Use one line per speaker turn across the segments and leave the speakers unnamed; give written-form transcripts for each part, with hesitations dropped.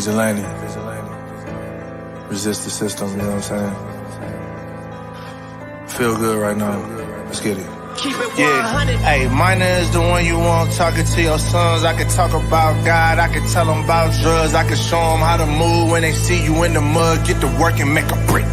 vigilante. Resist the system, you know what I'm saying? Feel good right now. Let's get it.
Keep it 100. Hey, minor is the one you want talking to your sons. I can talk about God, I can tell them about drugs, I can show them how to move when they see you in the mud. Get to work and make a brick.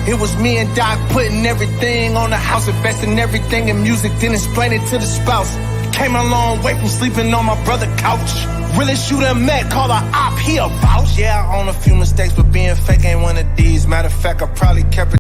It was me and Doc putting everything on the house, investing everything in music, then explain it to the spouse. Came a long way from sleeping on my brother's couch. Realest you done met, call a op, he a vouch. Yeah, I own a few mistakes, but being fake ain't one of these. Matter of fact, I probably kept it.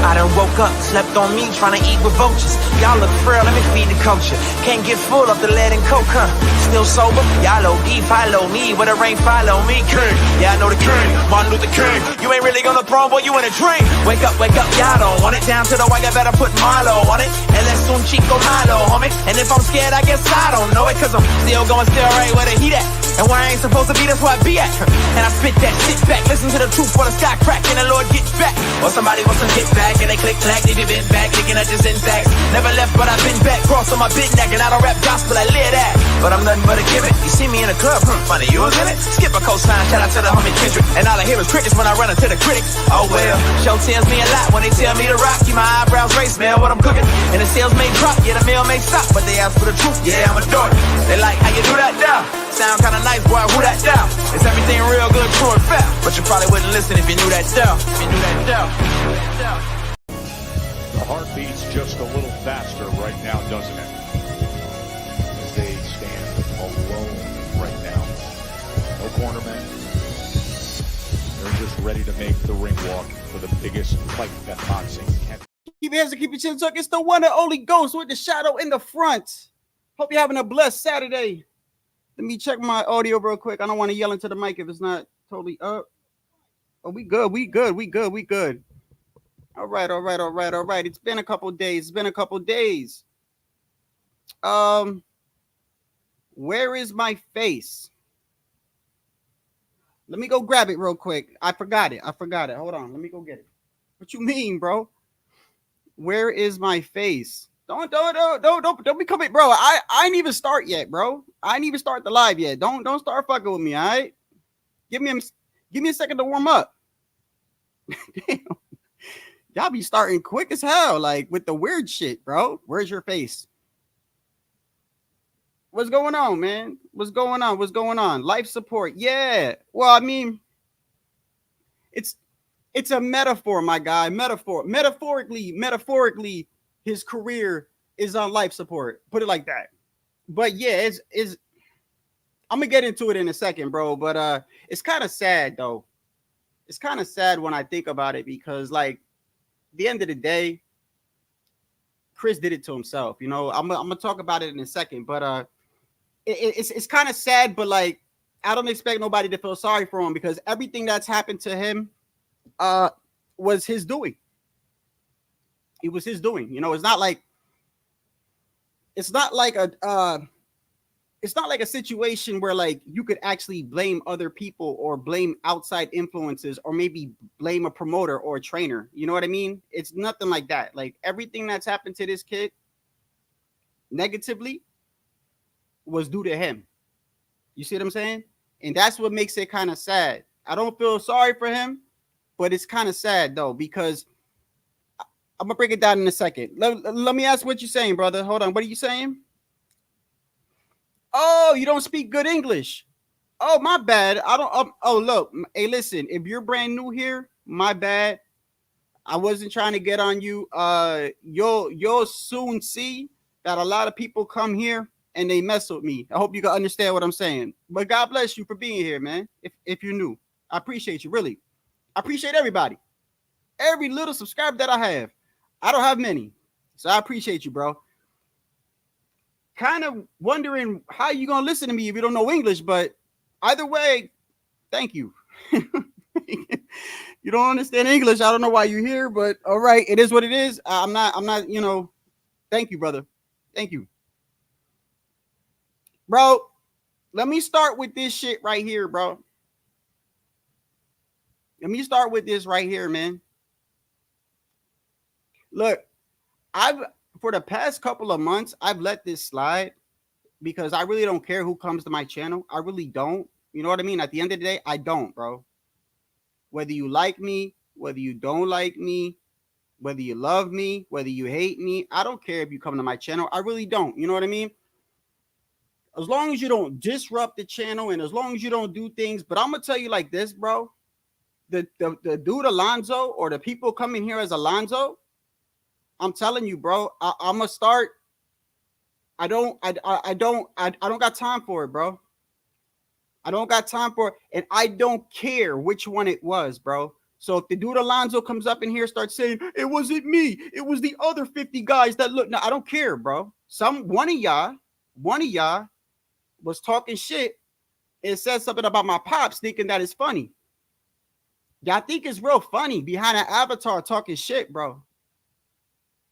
I done woke up, slept on me, trying to eat with vultures. Y'all look frail, let me feed the culture. Can't get full of the lead and coke, huh? Still sober? Y'all OD, follow me. Where the rain follow me, king. Yeah, I know the king, Martin Luther King. You ain't really gonna throne, boy, you in a dream. Wake up, y'all don't want it. Down to the white, I better put Milo on it. And let's soon Chico Milo, homie. And if I'm scared, I guess I don't know it. Cause I'm still going still right where the heat at. And where I ain't supposed to be, that's where I be at. And I spit that, sit back, listen to the truth for the sky crack, and the Lord get back. Or somebody wants to get back, and they click clack, they be bent back, looking at this intact. Never left, but I've been back, cross on my big neck, and I don't rap gospel, I live that. But I'm nothing but a gimmick. You see me in the club, funny, you was in it? Skip a cosign, shout out to the homie Kendrick. And all I hear is crickets when I run into the critics. Oh well, show tells me a lot when they tell me to rock. Keep my eyebrows raised, smell what I'm cooking. And the sales may drop, yeah, the mail may stop, but they ask for the truth, yeah, I'm a dork. They like how you do that now. Sound kinda nice, boy, who that down? Is everything real good, true and fair? But you probably wouldn't listen if you knew that down.
The heart beats just a little faster right now, doesn't it? As they stand alone right now. No cornermen. They're just ready to make the ring walk for the biggest fight that boxing can.
Keep your hands and keep your chin tucked. It's the one and only Ghost with the shadow in the front. Hope you're having a blessed Saturday. Let me check my audio real quick. I don't want to yell into the mic if it's not totally up. Oh, we good. All right. It's been a couple days. Where is my face? Let me go grab it real quick. I forgot it. Hold on. Let me go get it. What you mean, bro? Where is my face? Don't be coming, bro. I ain't even start yet, bro. I ain't even start the live yet. Don't start fucking with me, all right? Give me a second to warm up. Damn. Y'all be starting quick as hell, like with the weird shit, bro. Where's your face? What's going on, man? What's going on? Life support. Yeah. Well, I mean, it's a metaphor, my guy. Metaphorically, his career is on life support. Put it like that. But yeah, it's I'm gonna get into it in a second, bro. But it's kind of sad though. It's kind of sad when I think about it because, like, at the end of the day, Chris did it to himself. You know, I'm gonna talk about it in a second. But it's kind of sad. But like, I don't expect nobody to feel sorry for him because everything that's happened to him was his doing. It was his doing. You know, it's not like a situation where like you could actually blame other people or blame outside influences or maybe blame a promoter or a trainer. You know what I mean? It's nothing like that. Like everything that's happened to this kid negatively was due to him. You see what I'm saying? And that's what makes it kind of sad. I don't feel sorry for him, but it's kind of sad though, because I'm gonna break it down in a second. Let me ask what you're saying, brother. Hold on. What are you saying? Oh, you don't speak good English. Oh, my bad. I don't. Oh, look. Hey, listen. If you're brand new here, my bad. I wasn't trying to get on you. You'll soon see that a lot of people come here and they mess with me. I hope you can understand what I'm saying. But God bless you for being here, man. If you're new, I appreciate you. Really, I appreciate everybody. Every little subscriber that I have. I don't have many, so I appreciate you, bro. Kind of wondering how you gonna listen to me if you don't know English, but Either way, thank you. You don't understand English. I don't know why you're here, but all right, it is what it is. I'm not, you know, thank you, brother. Thank you. Bro, let me start with this shit right here, bro. Let me start with this right here, man. Look, for the past couple of months, I've let this slide because I really don't care who comes to my channel. I really don't. You know what I mean? At the end of the day, I don't, bro. Whether you like me, whether you don't like me, whether you love me, whether you hate me, I don't care if you come to my channel. I really don't. You know what I mean? As long as you don't disrupt the channel and as long as you don't do things. But I'm going to tell you like this, bro. The dude Alonzo or the people coming here as Alonzo, I'm telling you, bro, I'm going to start. I don't got time for it, bro. I don't got time for it. And I don't care which one it was, bro. So if the dude Alonzo comes up in here, starts saying, it wasn't me, it was the other 50 guys that look. No, I don't care, bro. One of y'all was talking shit and said something about my pops thinking that is funny. Y'all think it's real funny behind an avatar talking shit, bro.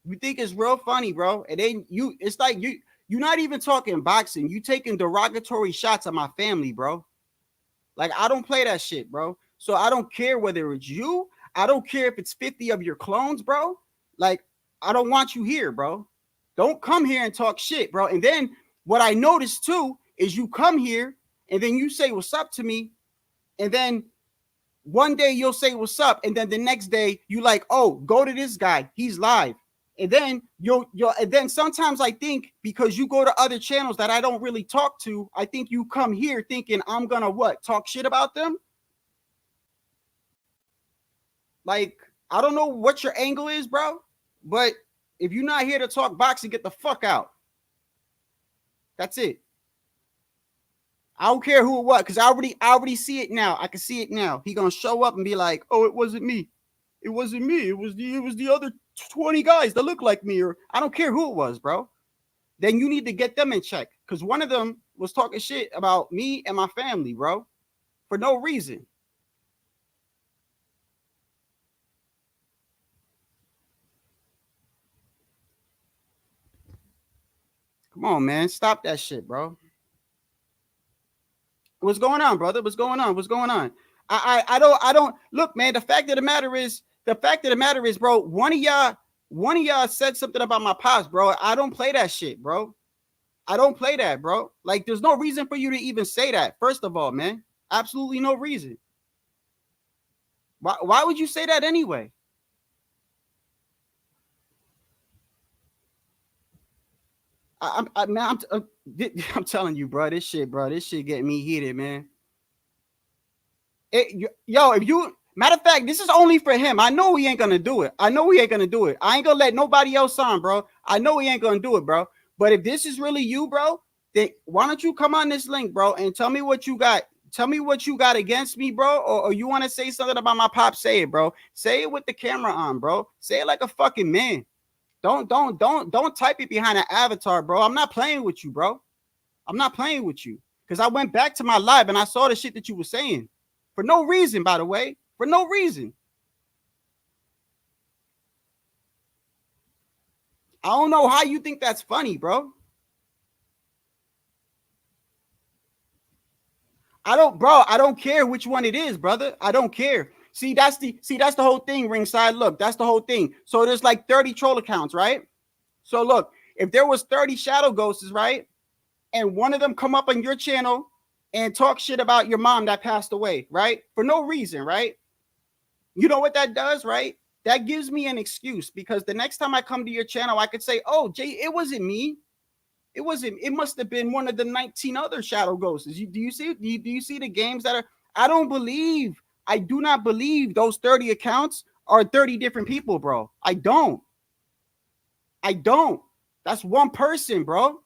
You think it's real funny, bro. And then it's like you're not even talking boxing. You taking derogatory shots at my family, bro. Like, I don't play that shit, bro. So I don't care whether it's you. I don't care if it's 50 of your clones, bro. Like, I don't want you here, bro. Don't come here and talk shit, bro. And then what I noticed too is you come here and then you say what's up to me. And then one day you'll say what's up. And then the next day you like, oh, go to this guy. He's live. And then and then sometimes I think because you go to other channels that I don't really talk to, I think you come here thinking I'm gonna what? Talk shit about them? Like, I don't know what your angle is, bro. But if you're not here to talk boxing, get the fuck out. That's it. I don't care who it was, because I already see it now. I can see it now. He gonna show up and be like, oh, it wasn't me. It wasn't me. It was the other 20 guys that look like me, or I don't care who it was, bro. Then you need to get them in check, because one of them was talking shit about me and my family, bro, for no reason. Come on, man. Stop that shit, bro. What's going on, brother? What's going on? What's going on? I don't look, man. The fact of the matter is, bro, one of y'all said something about my pops, bro. I don't play that shit, bro. I don't play that, bro. Like, there's no reason for you to even say that. First of all, man, absolutely no reason. Why would you say that anyway? I'm telling you, bro. This shit getting me heated, man. Yo, if you, matter of fact, this is only for him. I know he ain't gonna do it. I ain't gonna let nobody else on, bro. I know he ain't gonna do it, bro. But if this is really you, bro, then why don't you come on this link, bro, and tell me what you got. Tell me what you got against me, bro, or you want to say something about my pop? Say it, bro. Say it with the camera on, bro. Say it like a fucking man. Don't type it behind an avatar, bro. I'm not playing with you, bro. I'm not playing with you. Because I went back to my live and I saw the shit that you were saying. For no reason, by the way. For no reason. I don't know how you think that's funny, bro. I don't care which one it is, brother. I don't care. See, that's the whole thing, Ringside. Look, that's the whole thing. So there's like 30 troll accounts, right? So look, if there was 30 shadow ghosts, right? And one of them come up on your channel and talk shit about your mom that passed away, right? For no reason, right? You know what that does, right? That gives me an excuse, because the next time I come to your channel, I could say, oh, Jay, it wasn't me. It must have been one of the 19 other shadow ghosts. Do you see the games that are, I do not believe those 30 accounts are 30 different people, bro. I don't. That's one person, bro.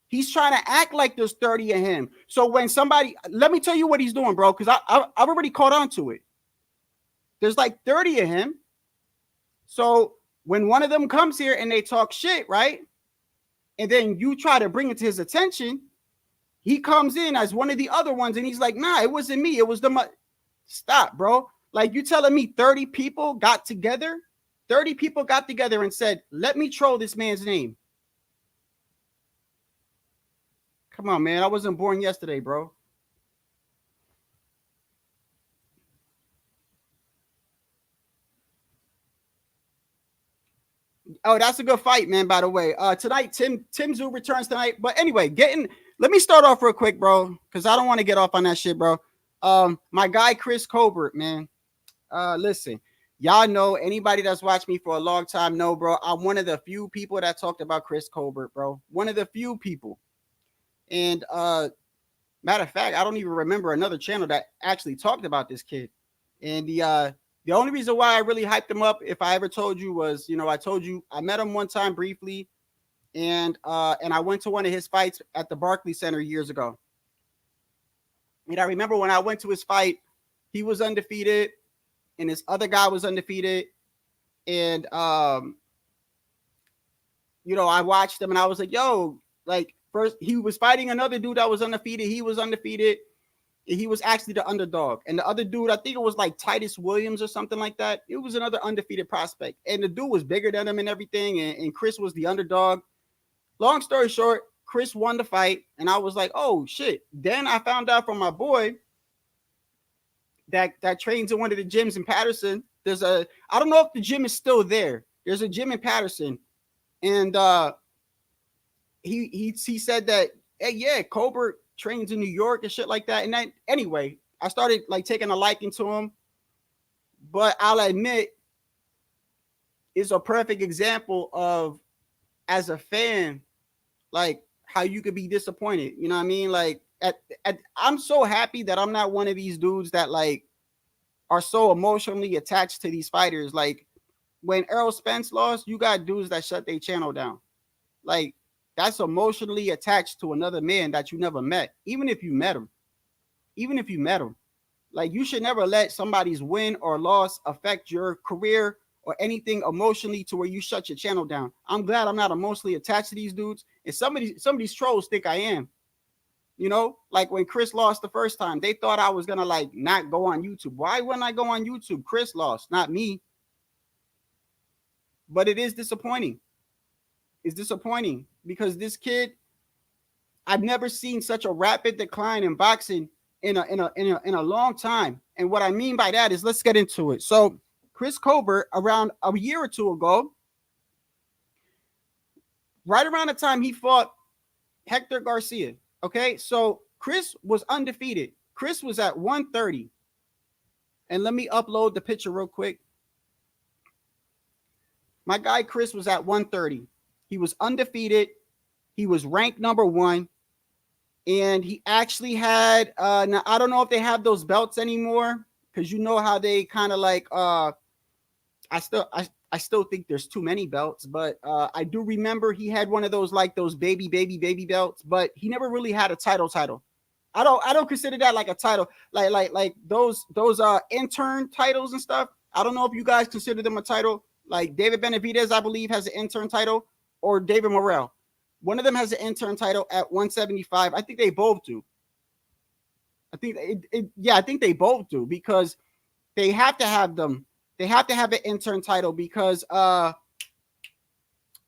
He's trying to act like there's 30 of him. So when somebody, let me tell you what he's doing, bro, because I've already caught on to it. There's like 30 of him. So when one of them comes here and they talk shit, right? And then you try to bring it to his attention, he comes in as one of the other ones, and he's like, nah, it wasn't me. It was Stop, bro. Like, you telling me 30 people got together? 30 people got together and said, let me troll this man's name. Come on, man. I wasn't born yesterday, bro. Oh, that's a good fight, man, by the way. Tonight, Tszyu returns tonight. But anyway, let me start off real quick, bro, because I don't want to get off on that shit, bro. My guy, Chris Colbert, man. Listen, y'all know, anybody that's watched me for a long time know, bro, I'm one of the few people that talked about Chris Colbert, bro. One of the few people. And matter of fact, I don't even remember another channel that actually talked about this kid. And the only reason why I really hyped him up, if I ever told you, was, I told you I met him one time briefly, and I went to one of his fights at the Barclays Center years ago. And I remember when I went to his fight, he was undefeated, and this other guy was undefeated. And I watched him, and I was like, yo, like, first he was fighting another dude that was undefeated. He was undefeated. He was actually the underdog. And the other dude, I think it was like Titus Williams or something like that. It was another undefeated prospect. And the dude was bigger than him and everything. And Chris was the underdog. Long story short, Chris won the fight. And I was like, oh, shit. Then I found out from my boy that trains in one of the gyms in Patterson. I don't know if the gym is still there. There's a gym in Patterson. And he said that, hey, yeah, Colbert trains in New York and shit like that. And then anyway, I started like taking a liking to him. But I'll admit, it's a perfect example of, as a fan, like how you could be disappointed. You know what I mean? Like I'm so happy that I'm not one of these dudes that like are so emotionally attached to these fighters. Like when Errol Spence lost, you got dudes that shut their channel down. Like, that's emotionally attached to another man that you never met, even if you met him. Like, you should never let somebody's win or loss affect your career or anything emotionally to where you shut your channel down. I'm glad I'm not emotionally attached to these dudes. And some of these trolls think I am. Like when Chris lost the first time, they thought I was gonna like not go on YouTube. Why wouldn't I go on YouTube? Chris lost, not me. But it is disappointing. It's disappointing because this kid, I've never seen such a rapid decline in boxing in a long time. And what I mean by that is, let's get into it. So Chris Colbert, around a year or two ago, right around the time he fought Hector Garcia. Okay, so Chris was undefeated. Chris was at 130. And let me upload the picture real quick. My guy Chris was at 130. He was undefeated. He was ranked number 1. And he actually had, now I don't know if they have those belts anymore, because you know how they kind of like, I still think there's too many belts, but I do remember he had one of those, like those baby belts, but he never really had a title. I don't consider that like a title, like those intern titles and stuff. I don't know if you guys consider them a title. Like David Benavidez, I believe, has an intern title, or David Morrell. One of them has an intern title at 175. I think they both do. I think they both do, because they have to have them. They have to have an intern title because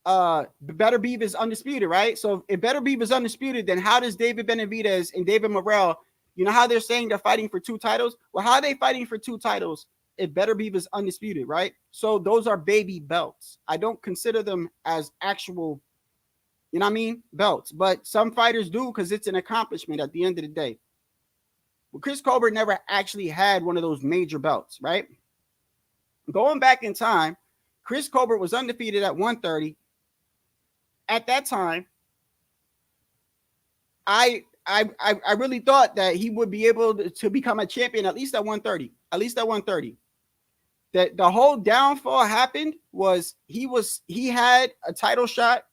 Better Beef is undisputed, right? So if Better Beef is undisputed, then how does David Benavidez and David Morrell, you know how they're saying they're fighting for 2 titles? Well, how are they fighting for 2 titles if Better Beef is undisputed, right? So those are baby belts. I don't consider them as actual, you know what I mean, belts. But some fighters do, because it's an accomplishment at the end of the day. But Chris Colbert never actually had one of those major belts, right? Going back in time, Chris Colbert was undefeated at 130. At that time, I really thought that he would be able to become a champion at least at 130. At least at 130. That the whole downfall happened was he had a title shot,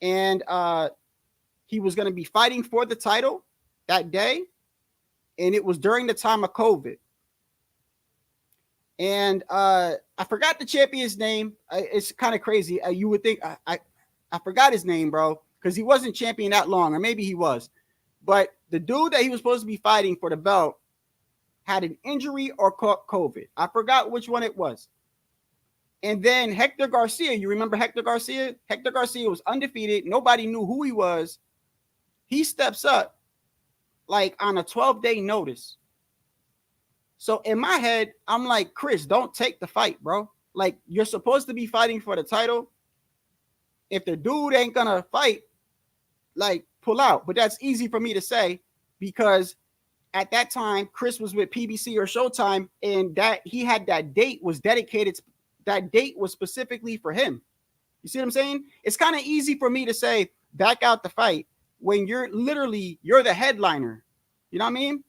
and he was going to be fighting for the title that day, and it was during the time of COVID. And I forgot the champion's name. It's kind of crazy. You would think I forgot his name, bro, because he wasn't champion that long, or maybe he was. But the dude that he was supposed to be fighting for the belt had an injury or caught COVID. I forgot which one it was. And then Hector Garcia, you remember Hector Garcia? Hector Garcia was undefeated. Nobody knew who he was. He steps up like on a 12-day notice. So in my head, I'm like, Chris, don't take the fight, bro. Like, you're supposed to be fighting for the title. If the dude ain't gonna fight, like, pull out. But that's easy for me to say because at that time, Chris was with PBC or Showtime, and that he had that date was dedicated. That date was specifically for him. You see what I'm saying? It's kind of easy for me to say back out the fight when you're the headliner. You know what I mean?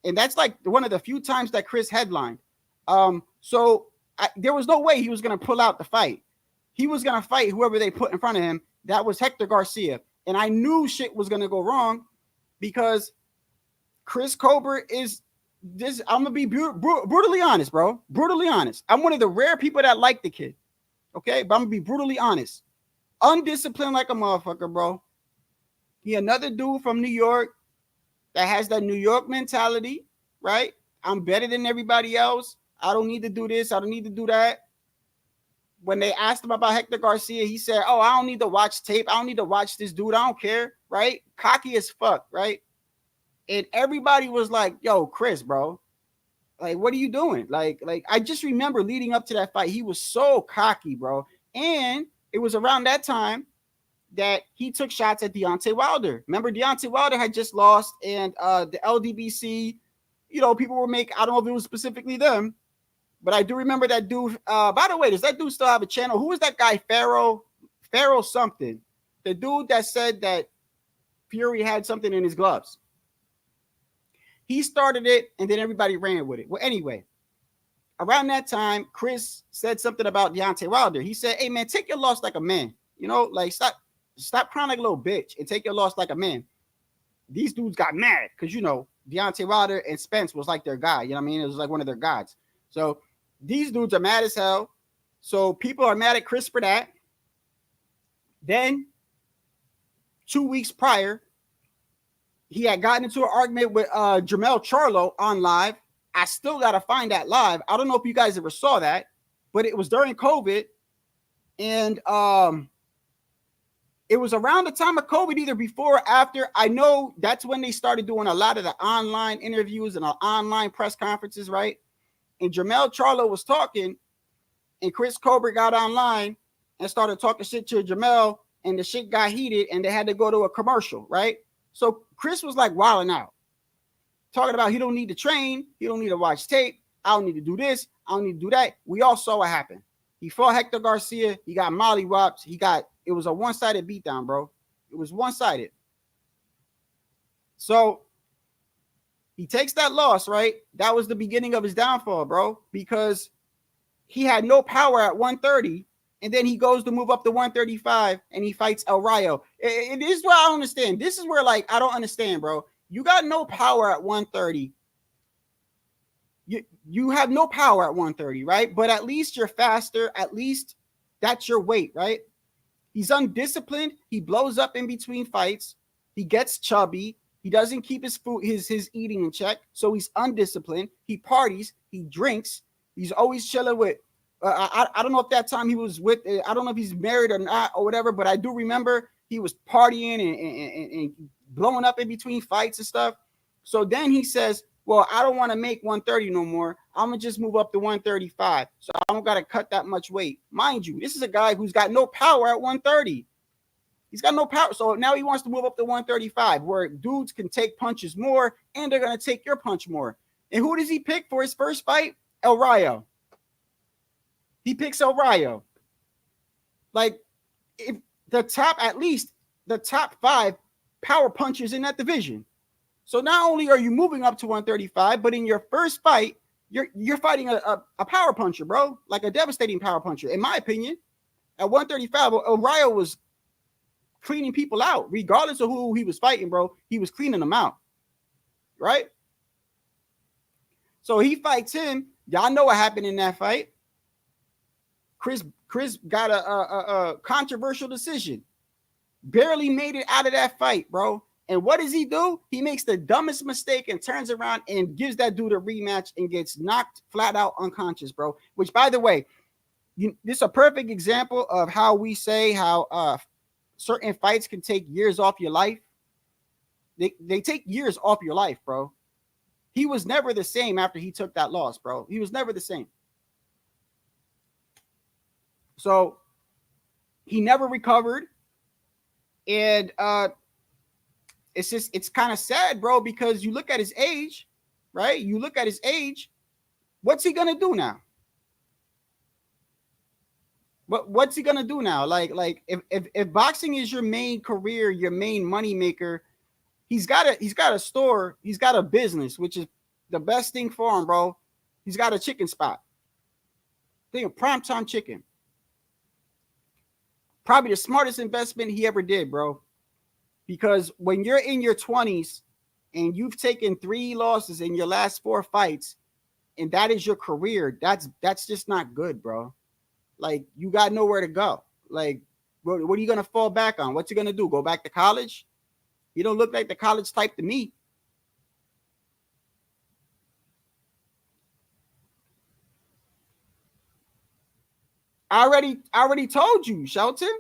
And that's like one of the few times that Chris headlined. So there was no way he was going to pull out the fight. He was going to fight whoever they put in front of him. That was Hector Garcia. And I knew shit was going to go wrong because Chris Colbert is this. I'm going to be brutally honest, bro. Brutally honest. I'm one of the rare people that like the kid. Okay. But I'm going to be brutally honest. Undisciplined like a motherfucker, bro. He another dude from New York that has that New York mentality, right? I'm better than everybody else. I don't need to do this. I don't need to do that. When they asked him about Hector Garcia, he said, oh, I don't need to watch tape. I don't need to watch this dude. I don't care, right? Cocky as fuck, right? And everybody was like, yo, Chris, bro, like, what are you doing? Like I just remember leading up to that fight, he was so cocky, bro. And it was around that time that he took shots at Deontay Wilder. Remember, Deontay Wilder had just lost, and the LDBC, you know, people were making, I don't know if it was specifically them, but I do remember that dude. By the way, does that dude still have a channel? Who was that guy, Pharaoh something? The dude that said that Fury had something in his gloves. He started it, and then everybody ran with it. Well, anyway, around that time, Chris said something about Deontay Wilder. He said, hey, man, take your loss like a man. You know, like, stop crying like a little bitch and take your loss like a man. These dudes got mad because, you know, Deontay Wilder and Spence was like their guy. You know what I mean? It was like one of their gods. So these dudes are mad as hell. So people are mad at Chris for that. Then 2 weeks prior, he had gotten into an argument with Jermell Charlo on live. I still got to find that live. I don't know if you guys ever saw that, but it was during COVID. And it was around the time of COVID, either before or after. I know that's when they started doing a lot of the online interviews and online press conferences, right? And Jermell Charlo was talking, and Chris Colbert got online and started talking shit to Jermell, and the shit got heated, and they had to go to a commercial, right? So Chris was like wilding out, talking about he don't need to train, he don't need to watch tape, I don't need to do this, I don't need to do that. We all saw what happened. He fought Hector Garcia, he got mollywopped, it was a one-sided beatdown, bro. It was one-sided. So he takes that loss, right? That was the beginning of his downfall, bro, because he had no power at 130, and then he goes to move up to 135, and he fights El Rayo. It is what I don't understand. This is where, like, I don't understand, bro. You got no power at 130. You have no power at 130, right? But at least you're faster. At least that's your weight, right? He's undisciplined. He blows up in between fights. He gets chubby. He doesn't keep his food, his eating in check. So he's undisciplined. He parties. He drinks. He's always chilling with. I don't know if that time he was with. I don't know if he's married or not or whatever. But I do remember he was partying and blowing up in between fights and stuff. So then he says, "Well, I don't want to make 130 no more. I'm gonna just move up to 135. So I don't gotta cut that much weight." Mind you, this is a guy who's got no power at 130. He's got no power. So now he wants to move up to 135, where dudes can take punches more, and they're gonna take your punch more. And who does he pick for his first fight? El Rayo. He picks El Rayo. Like, if at least the top 5 power punchers in that division. So not only are you moving up to 135, but in your first fight, you're fighting a power puncher, bro. Like a devastating power puncher, in my opinion. At 135, El Rayo was cleaning people out, regardless of who he was fighting, bro. He was cleaning them out, right? So he fights him. Y'all know what happened in that fight. Chris got a controversial decision. Barely made it out of that fight, bro. And what does he do? He makes the dumbest mistake and turns around and gives that dude a rematch and gets knocked flat out unconscious, bro. Which, by the way, this is a perfect example of how we say how certain fights can take years off your life. They take years off your life, bro. He was never the same after he took that loss, bro. He was never the same. So he never recovered. And it's kind of sad, bro, because you look at his age, right? You look at his age. What's he gonna do now? What's he gonna do now? Like if boxing is your main career, your main money maker, he's got a store, he's got a business, which is the best thing for him, bro. He's got a chicken spot. Think of primetime chicken. Probably the smartest investment he ever did, bro. Because when you're in your 20s and you've taken 3 losses in your last 4 fights, and that is your career, that's just not good, bro. Like, you got nowhere to go. Like, what are you going to fall back on? What's he going to do? Go back to college? You don't look like the college type to me. I already told you, Shelton.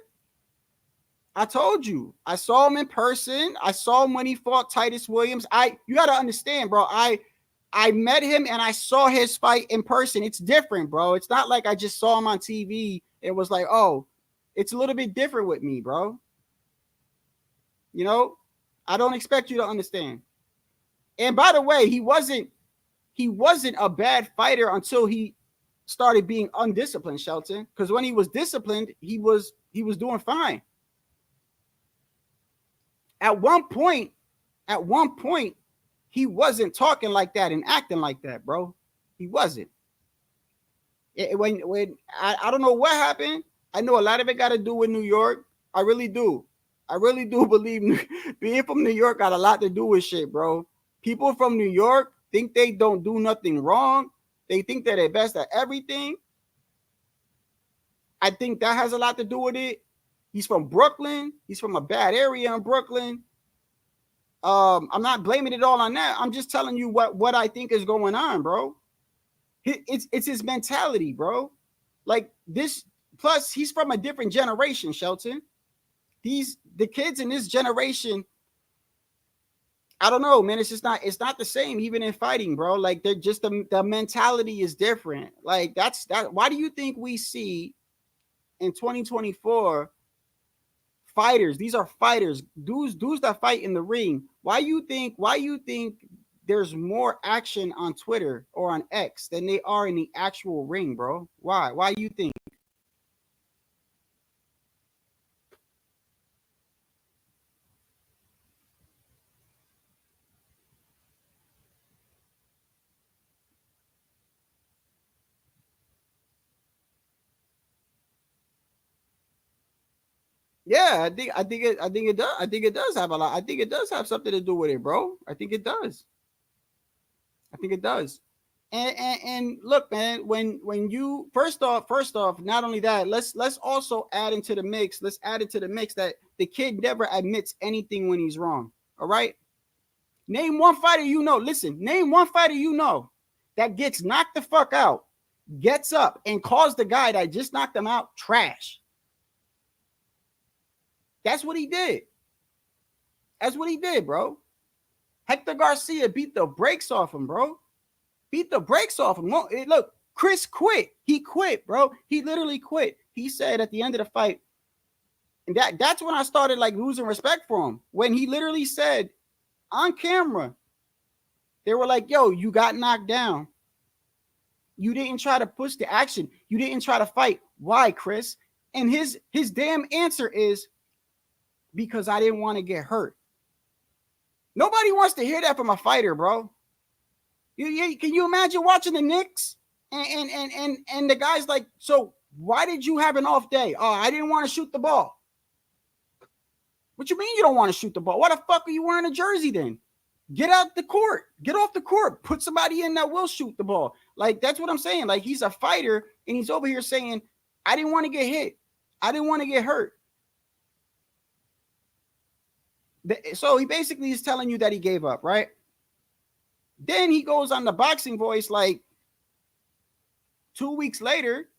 I told you. I saw him in person. I saw him when he fought Titus Williams. You got to understand, bro. I met him and I saw his fight in person. It's different, bro. It's not like I just saw him on TV. It was like, oh, it's a little bit different with me, bro. You know, I don't expect you to understand. And by the way, he wasn't a bad fighter until he started being undisciplined, Shelton. Because when he was disciplined, he was doing fine. At one point, he wasn't talking like that and acting like that, bro. He wasn't. When I don't know what happened. I know a lot of it got to do with New York. I really do. I really do believe being from New York got a lot to do with shit, bro. People from New York think they don't do nothing wrong. They think that they're best at everything. I think that has a lot to do with it. He's from Brooklyn. He's from a bad area in Brooklyn. I'm not blaming it all on that. I'm just telling you what I think is going on, bro. It's his mentality, bro. Like this. Plus, he's from a different generation, Shelton. The kids in this generation. I don't know, man. It's not the same, even in fighting, bro. Like they're just the mentality is different. Like that's that. Why do you think we see in 2024 fighters? These are fighters, dudes that fight in the ring. Why you think there's more action on Twitter or on X than they are in the actual ring, bro? Why you think? Yeah, I think it does. I think it does have a lot. I think it does have something to do with it, bro. I think it does. And look, man, when you first off, not only that, let's also add into the mix. Let's add into the mix that the kid never admits anything when he's wrong. All right. Name one fighter you know. Listen, name one fighter you know that gets knocked the fuck out, gets up, and calls the guy that just knocked him out trash. That's what he did. That's what he did, bro. Hector Garcia beat the brakes off him, bro. Beat the brakes off him. Look, Chris quit. He quit, bro. He literally quit. He said at the end of the fight, and that's when I started like losing respect for him. When he literally said on camera, they were like, yo, you got knocked down. You didn't try to push the action. You didn't try to fight. Why, Chris? And his damn answer is, because I didn't want to get hurt. Nobody wants to hear that from a fighter, bro. Can you imagine watching the Knicks and the guy's like, so why did you have an off day? Oh, I didn't want to shoot the ball. What you mean you don't want to shoot the ball? Why the fuck are you wearing a jersey then? Get out the court. Get off the court. Put somebody in that will shoot the ball. Like, that's what I'm saying. Like, he's a fighter and he's over here saying, I didn't want to get hit. I didn't want to get hurt. So he basically is telling you that he gave up, right? Then he goes on the Boxing Voice like 2 weeks later,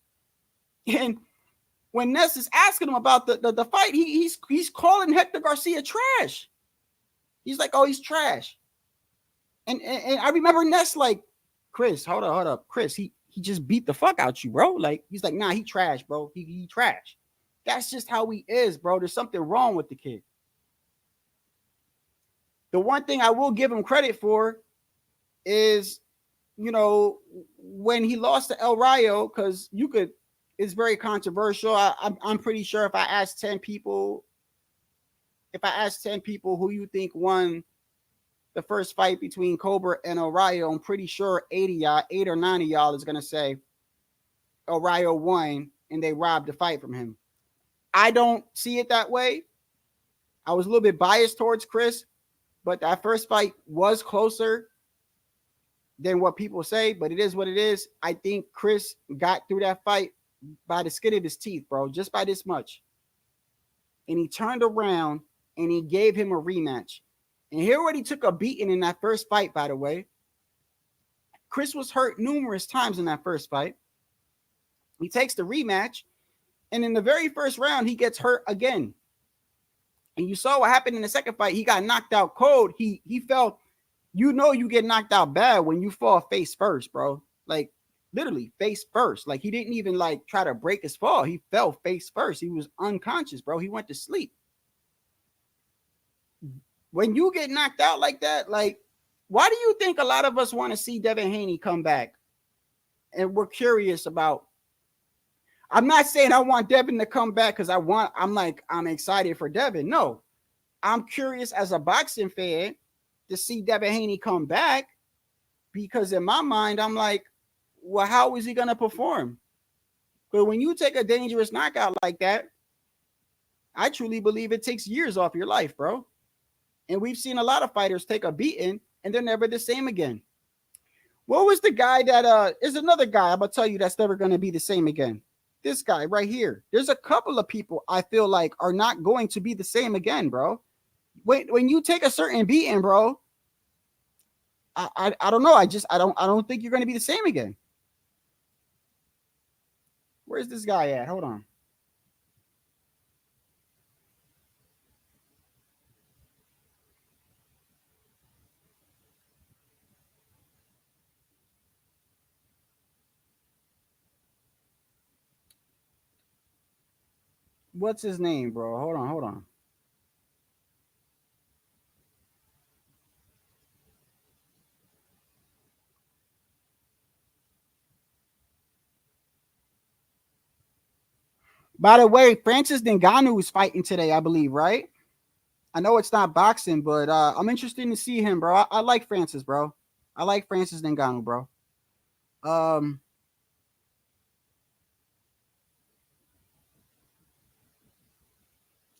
and when Ness is asking him about the fight, he's calling Hector Garcia trash. He's like, oh, he's trash. And I remember Ness like, Chris, hold up. Chris, he just beat the fuck out you, bro. Like, he's like, nah, he trash, bro. He trash. That's just how he is, bro. There's something wrong with the kid. The one thing I will give him credit for is, you know, when he lost to El Rayo, because it's very controversial. I'm pretty sure if I asked 10 people who you think won the first fight between Colbert and El Rayo, I'm pretty sure 8 or 9 of y'all is going to say El Rayo won and they robbed the fight from him. I don't see it that way. I was a little bit biased towards Chris, but that first fight was closer than what people say, but it is what it is. I think Chris got through that fight by the skin of his teeth, bro, just by this much. And he turned around and he gave him a rematch. And he already took a beating in that first fight, by the way. Chris was hurt numerous times in that first fight. He takes the rematch, and in the very first round, he gets hurt again. And you saw what happened in the second fight. He got knocked out cold. He fell. You know you get knocked out bad when you fall face first, bro. Like, literally face first. Like, he didn't even, like, try to break his fall. He fell face first. He was unconscious, bro. He went to sleep. When you get knocked out like that, like, why do you think a lot of us want to see Devin Haney come back? And we're curious about. I'm not saying I want Devin to come back because I'm excited for Devin. No, I'm curious as a boxing fan to see Devin Haney come back, because in my mind, I'm like, well, how is he going to perform? But when you take a dangerous knockout like that, I truly believe it takes years off your life, bro. And we've seen a lot of fighters take a beating and they're never the same again. What was the guy that is another guy I'm going to tell you that's never going to be the same again? This guy right here. There's a couple of people I feel like are not going to be the same again, bro. When you take a certain beating, bro, I don't know. I don't think you're going to be the same again. Where's this guy at? Hold on. What's his name, bro? Hold on. By the way, Francis Ngannou is fighting today, I believe, right? I know it's not boxing, but I'm interested to see him, bro. I like Francis, bro. I like Francis Ngannou, bro. I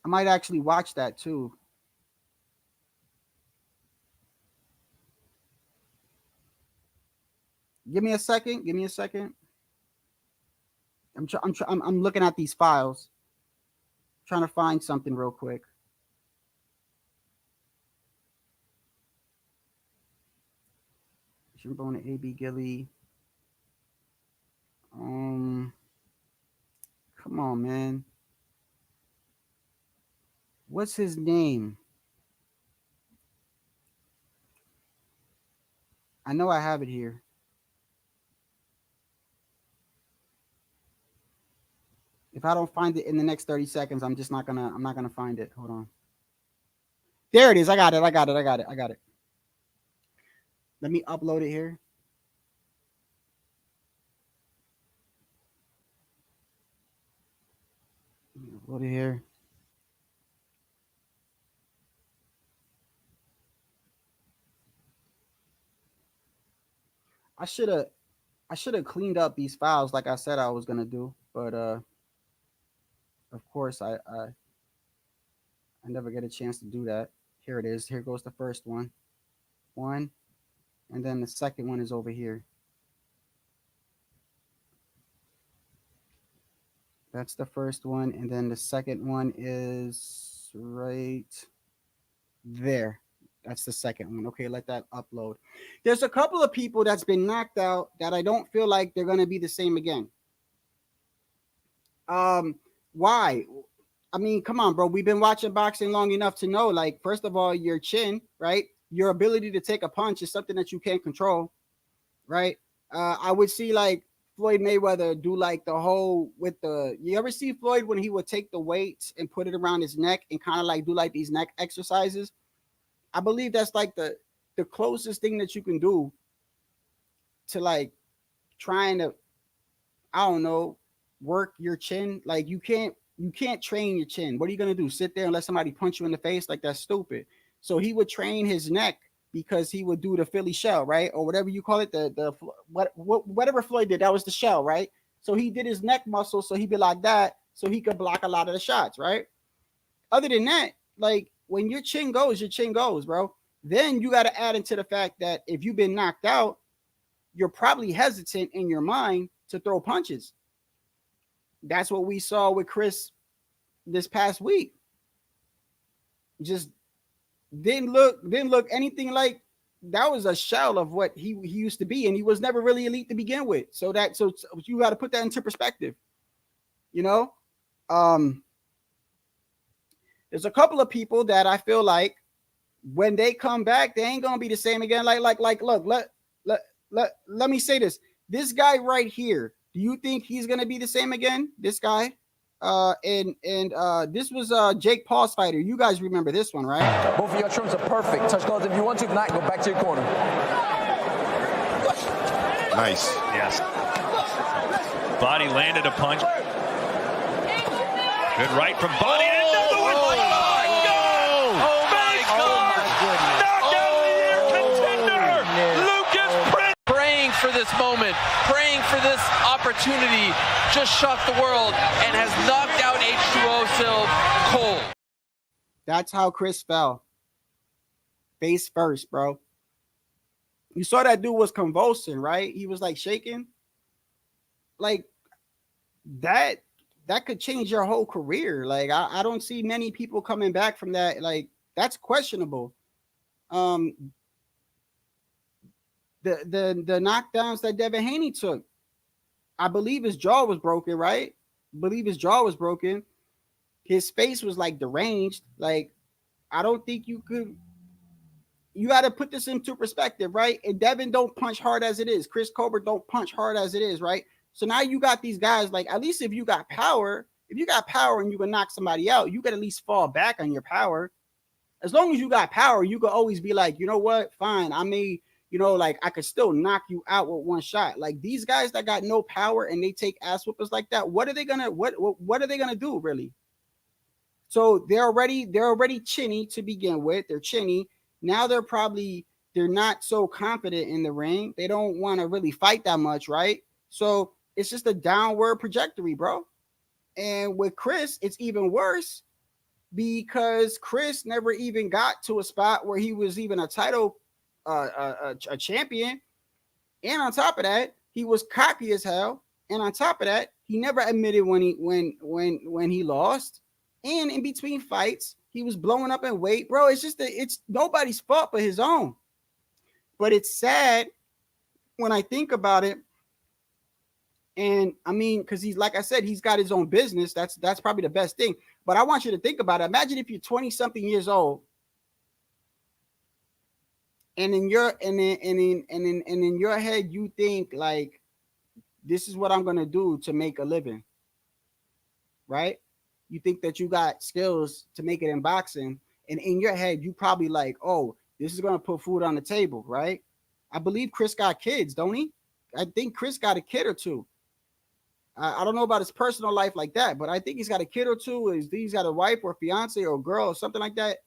might actually watch that too. Give me a second. I'm looking at these files, trying to find something real quick. Jimbone A.B. Gilly. Come on, man. What's his name? I know I have it here. If I don't find it in the next 30 seconds, I'm not gonna find it. Hold on. There it is. I got it. Let me upload it here. Upload it here. I should have cleaned up these files like I said I was gonna do, but of course I never get a chance to do that. Here it is. Here goes the first one. And then the second one is over here. That's the first one, and then the second one is right There. That's the second one. Okay, let that upload. There's a couple of people that's been knocked out that I don't feel like they're going to be the same again. Why? I mean, come on, bro. We've been watching boxing long enough to know, like, first of all, your chin, right? Your ability to take a punch is something that you can't control, right? I would see like Floyd Mayweather do like the whole with the. You ever see Floyd when he would take the weights and put it around his neck and kind of like do like these neck exercises? I believe that's like the closest thing that you can do to like trying to, I don't know, work your chin. Like you can't train your chin. What are you gonna do? Sit there and let somebody punch you in the face? Like that's stupid. So he would train his neck because he would do the Philly shell, right? Or whatever you call it, whatever Floyd did, that was the shell, right? So he did his neck muscle, so he'd be like that, so he could block a lot of the shots, right? Other than that, like when your chin goes, bro. Then you got to add into the fact that if you've been knocked out, you're probably hesitant in your mind to throw punches. That's what we saw with Chris this past week. Just didn't look anything like that. Was a shell of what he used to be, and he was never really elite to begin with. So you got to put that into perspective. You know, there's a couple of people that I feel like when they come back, they ain't gonna be the same again. Like look, let me say this. This guy right here, do you think he's gonna be the same again? This guy? This was Jake Paul's fighter. You guys remember this one, right?
Both of your trims are perfect. Touch gloves if you want to. If not, go back to your corner.
Nice.
Yes. Body landed a punch. Good right from Body. Another one. Oh my God! Oh my God! Knockout of the year contender, Lucas Prince.
Praying for this moment, praying for this opportunity, just shocked the world and has knocked out H2O Silv cold.
That's how Chris fell. Face first, bro. You saw that dude was convulsing, right? He was like shaking. Like that could change your whole career. Like I don't see many people coming back from that. Like that's questionable. The knockdowns that Devin Haney took, I believe his jaw was broken, right? I believe his jaw was broken. His face was like deranged. Like, I don't think you could. You got to put this into perspective, right? And Devin don't punch hard as it is. Chris Colbert don't punch hard as it is, right? So now you got these guys, like, at least if you got power and you can knock somebody out, you could at least fall back on your power. As long as you got power, you could always be like, you know what? Fine. I may, like I could still knock you out with one shot. Like these guys that got no power and they take ass whoopers like that, what are they gonna do really? So they're already chinny to begin with. They're chinny. Now they're not so confident in the ring. They don't want to really fight that much, right? So it's just a downward trajectory, bro. And with Chris, it's even worse because Chris never even got to a spot where he was even a title a champion. And on top of that, he was cocky as hell. And on top of that, he never admitted when he lost. And in between fights, he was blowing up in weight, bro. It's just it's nobody's fault but his own. But it's sad when I think about it. And I mean, because he's, like I said, he's got his own business. That's probably the best thing. But I want you to think about it. Imagine if you're 20-something years old, and in your head you think like, this is what I'm gonna do to make a living, right? You think that you got skills to make it in boxing, and in your head you probably like, oh, this is gonna put food on the table, right? I believe Chris got kids, don't he? I think Chris got a kid or two. I don't know about his personal life like that, but I think he's got a kid or two. He's got a wife or fiance or a girl or something like that.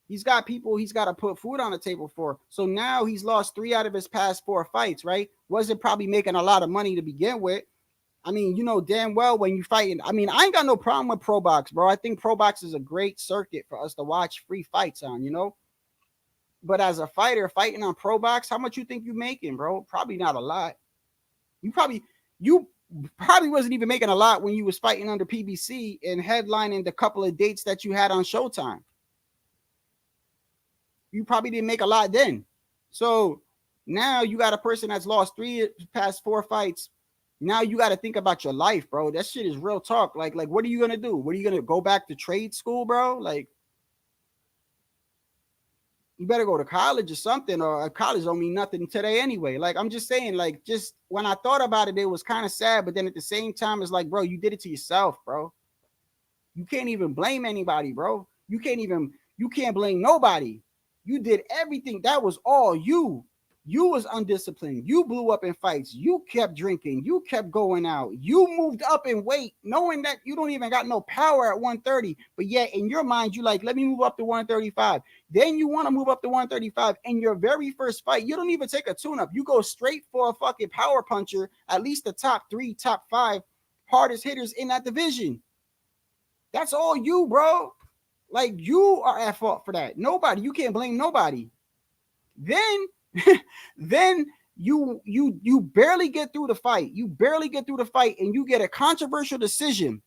He's got people he's got to put food on the table for. So now he's lost 3 out of his past 4 fights, right? Wasn't probably making a lot of money to begin with. I mean, you know damn well when you fighting. I mean, I ain't got no problem with Pro Box, bro. I think Pro Box is a great circuit for us to watch free fights on, you know? But as a fighter fighting on Pro Box, how much you think you making, bro? Probably not a lot. You probably wasn't even making a lot when you was fighting under PBC and headlining the couple of dates that you had on Showtime. you probably didn't make a lot then. So now you got a person that's lost 3 past 4 fights. Now you got to think about your life, bro. That shit is real talk. Like, what are you gonna do? What are you gonna go back to trade school, bro? Like, you better go to college or something, or college don't mean nothing today anyway. Like, I'm just saying, like, just when I thought about it, it was kind of sad. But then at the same time, it's like, bro, you did it to yourself, bro. You can't even blame anybody, bro. You can't blame nobody. You did everything. That was all you. You was undisciplined. You blew up in fights. You kept drinking. You kept going out. You moved up in weight, knowing that you don't even got no power at 130. But yet in your mind, you like, let me move up to 135. Then you want to move up to 135. And your very first fight, you don't even take a tune-up. You go straight for a fucking power puncher, at least the top 3, top 5 hardest hitters in that division. That's all you, bro. Like, you are at fault for that. Nobody. You can't blame nobody. Then you barely get through the fight. You barely get through the fight, and you get a controversial decision.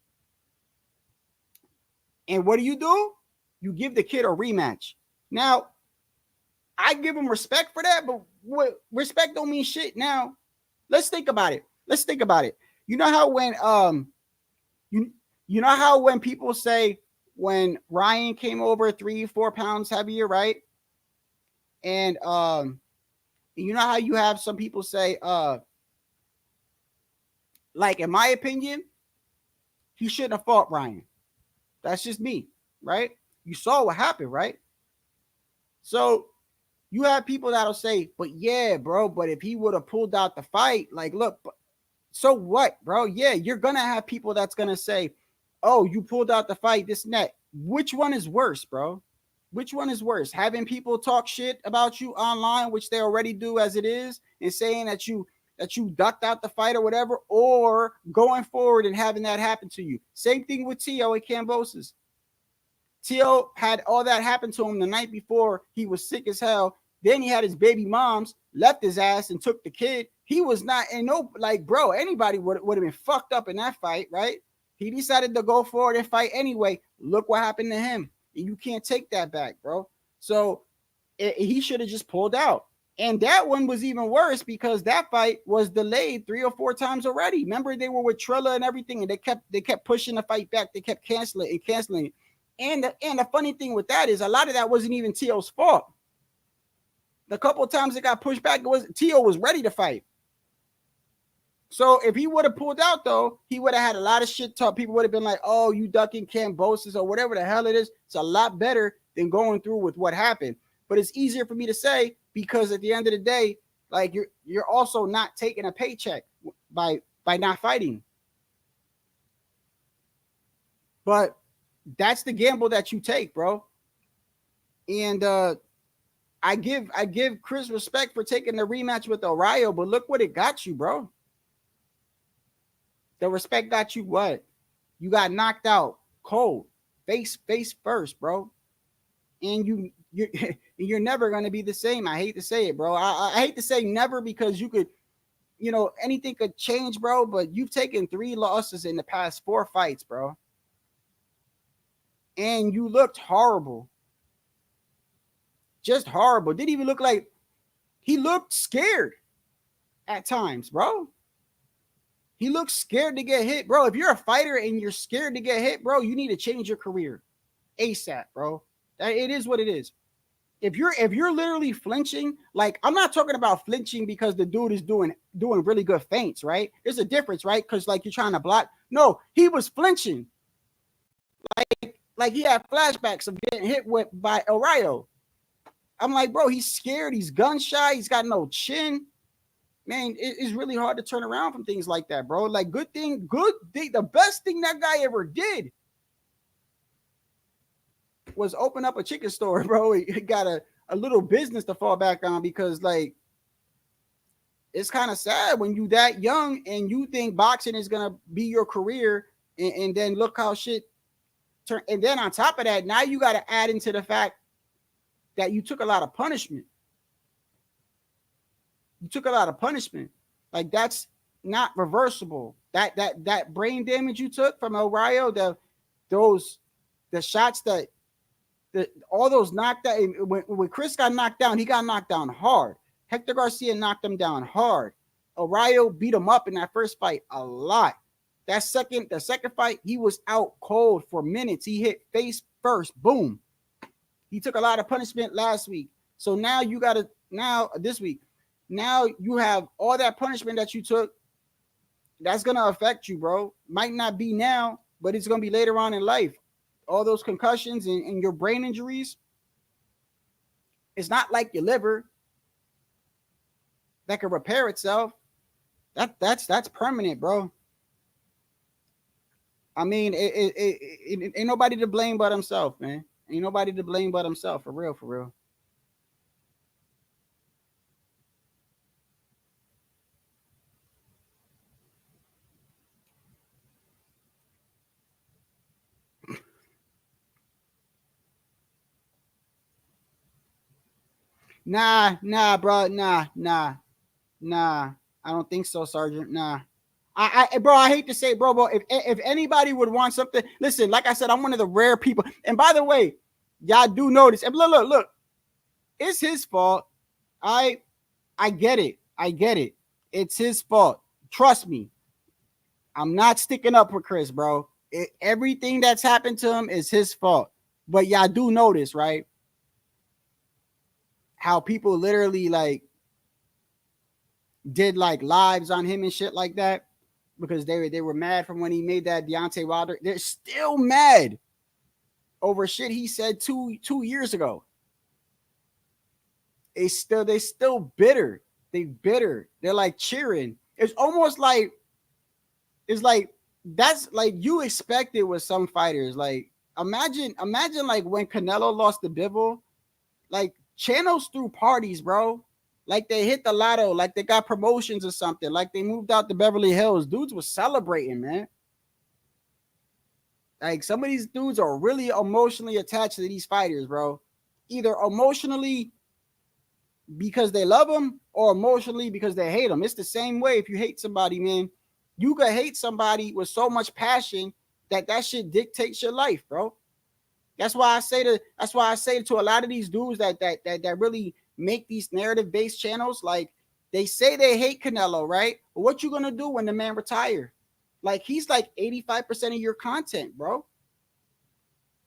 And what do? You give the kid a rematch. Now, I give him respect for that, but what respect don't mean shit. Now, let's think about it. You know how when you know how when people say when Ryan came over 3-4 pounds heavier, right? And you know how you have some people say, like, in my opinion, he shouldn't have fought Ryan. That's just me, right? You saw what happened, right? So you have people that'll say, but yeah, bro, but if he would have pulled out the fight, like, look, so what, bro? Yeah, you're going to have people that's going to say, oh, you pulled out the fight, this and that. Which one is worse, bro? Which one is worse? Having people talk shit about you online, which they already do as it is, and saying that you ducked out the fight or whatever, or going forward and having that happen to you. Same thing with Tszyu and Kambosos. Tszyu had all that happen to him the night before. He was sick as hell. Then he had his baby moms, left his ass and took the kid. He was not, and no, like, bro, anybody would have been fucked up in that fight, right? He decided to go forward and fight anyway. Look what happened to him. You can't take that back, bro. So he should have just pulled out. And that one was even worse because that fight was delayed 3 or 4 times already. Remember, they were with Trilla and everything, and they kept pushing the fight back. They kept canceling it. And the funny thing with that is a lot of that wasn't even Tio's fault. The couple of times it got pushed back, Tszyu was ready to fight. So if he would have pulled out, though, he would have had a lot of shit talk. People would have been like, oh, you ducking Kambosos or whatever the hell it is. It's a lot better than going through with what happened. But it's easier for me to say because at the end of the day, like, you're also not taking a paycheck by not fighting. But that's the gamble that you take, bro. And I give Chris respect for taking the rematch with O'Reilly, but look what it got you, bro. The respect got you what? You got knocked out cold, face first, bro. And you're never going to be the same. I hate to say it, bro. I hate to say never because you could, anything could change, bro. But you've taken 3 losses in the past 4 fights, bro. And you looked horrible. Just horrible. Didn't even look like he looked scared at times, bro. He looks scared to get hit, bro. If you're a fighter and you're scared to get hit, bro, you need to change your career ASAP, bro. It is what it is. If you're literally flinching, like, I'm not talking about flinching because the dude is doing really good feints, right? There's a difference, right? Because like you're trying to block. No, he was flinching. Like he had flashbacks of getting hit by O'Reilly. I'm like, bro, he's scared. He's gun shy. He's got no chin. Man, it's really hard to turn around from things like that, bro. Like, good thing. The best thing that guy ever did was open up a chicken store, bro. He got a little business to fall back on because, like, it's kind of sad when you that young and you think boxing is going to be your career and then look how shit turn. And then on top of that, now you got to add into the fact that you took a lot of punishment. You took a lot of punishment. Like, that's not reversible. That brain damage you took from O'Reilly, the shots that all those knockdown. When Chris got knocked down, he got knocked down hard. Hector Garcia knocked him down hard. Arroyo beat him up in that first fight a lot. The second fight, he was out cold for minutes. He hit face first, boom. He took a lot of punishment last week. So now this week, now you have all that punishment that you took. That's gonna affect you, bro. Might not be now, but it's gonna be later on in life. All those concussions and your brain injuries. It's not like your liver that can repair itself. That's permanent, bro. I mean, it ain't nobody to blame but himself, man. Ain't nobody to blame but himself, for real, for real. Nah, bro, nah. I don't think so, Sergeant. Nah. Bro, I hate to say, bro, if anybody would want something, listen, like I said, I'm one of the rare people. And by the way, y'all do notice. And look, it's his fault. I get it. It's his fault. Trust me. I'm not sticking up for Chris, bro. Everything that's happened to him is his fault. But y'all do notice, right? How people literally like did like lives on him and shit like that because they were mad from when he made that Deontay Wilder. They're still mad over shit he said two years ago. They still bitter. They bitter. They're like cheering. It's almost like that's like you expect it with some fighters. Like imagine like when Canelo lost to Bivol, like channels threw parties, bro. Like they hit the lotto, like they got promotions or something, like they moved out to Beverly Hills. Dudes were celebrating, man. Like some of these dudes are really emotionally attached to these fighters, bro. Either emotionally because they love them or emotionally because they hate them. It's the same way if you hate somebody, man. You could hate somebody with so much passion that shit dictates your life, bro. That's why I say to a lot of these dudes that really make these narrative-based channels, like they say they hate Canelo, right? But what you gonna do when the man retire? Like he's like 85% of your content, bro.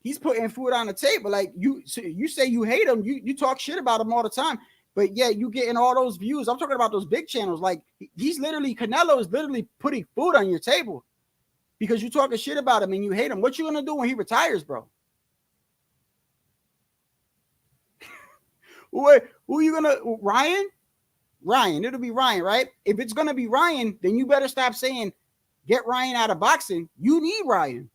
He's putting food on the table. Like you say you hate him, you talk shit about him all the time, but yeah, you getting all those views. I'm talking about those big channels. Like Canelo is literally putting food on your table because you talking shit about him and you hate him. What you gonna do when he retires, bro? Who are you gonna Ryan? It'll be Ryan, right? If it's gonna be Ryan, then you better stop saying get Ryan out of boxing. You need Ryan.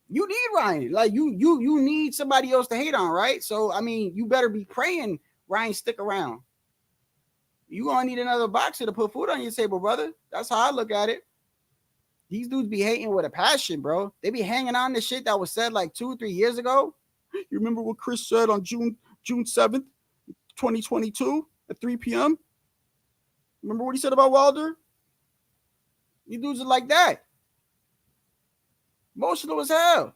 Like you need somebody else to hate on, right? So I mean, you better be praying Ryan stick around. You gonna need another boxer to put food on your table, brother. That's how I look at it. These dudes be hating with a passion, bro. They be hanging on to shit that was said like 2 or 3 years ago. You remember what Chris said on June 7th? 2022 at 3 p.m. Remember what he said about Wilder? You dudes are like that. Emotional as hell.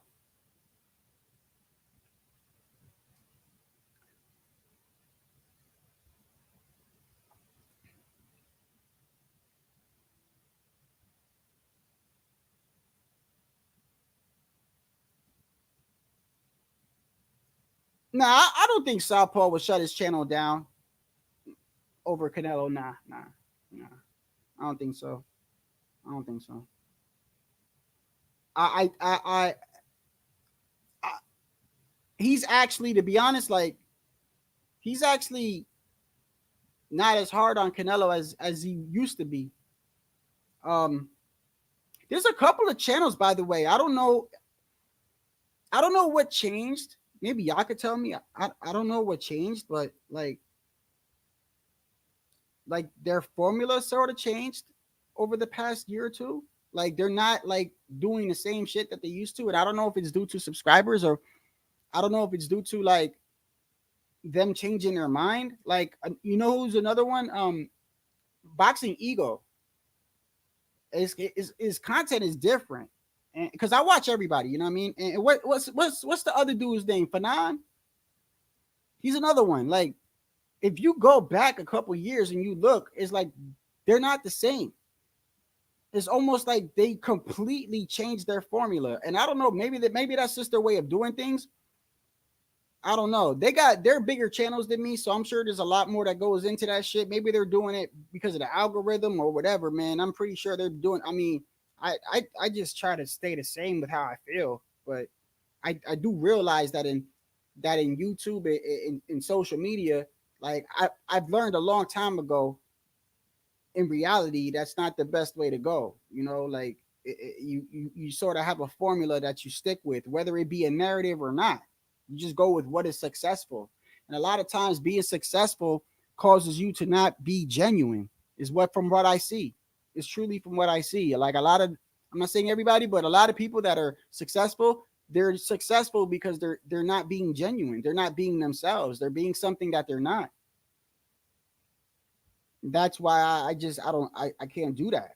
Nah, I don't think Southpaw would shut his channel down over Canelo. Nah. I don't think so. I he's actually, to be honest, like he's actually not as hard on Canelo as he used to be. There's a couple of channels, by the way. I don't know what changed. Maybe y'all could tell me. I don't know what changed, but like their formula sort of changed over the past year or two. Like they're not like doing the same shit that they used to. And I don't know if it's due to subscribers or I don't know if it's due to like them changing their mind. Like, you know who's another one? Boxing Ego. His content is different. And because I watch everybody, you know what I mean? And what's the other dude's name? Fanon? He's another one. Like, if you go back a couple years and you look, it's like they're not the same. It's almost like they completely changed their formula. And I don't know, maybe that's just their way of doing things. I don't know. They're bigger channels than me, so I'm sure there's a lot more that goes into that shit. Maybe they're doing it because of the algorithm or whatever, man. I'm pretty sure they're doing. I mean, I just try to stay the same with how I feel, but I do realize that in YouTube, in social media, like I've learned a long time ago. In reality, that's not the best way to go. You know, like you sort of have a formula that you stick with, whether it be a narrative or not. You just go with what is successful. And a lot of times being successful causes you to not be genuine, from what I see. It's truly from what I see. Like I'm not saying everybody, but a lot of people that are successful, they're successful because they're not being genuine. They're not being themselves. They're being something that they're not. That's why I can't do that.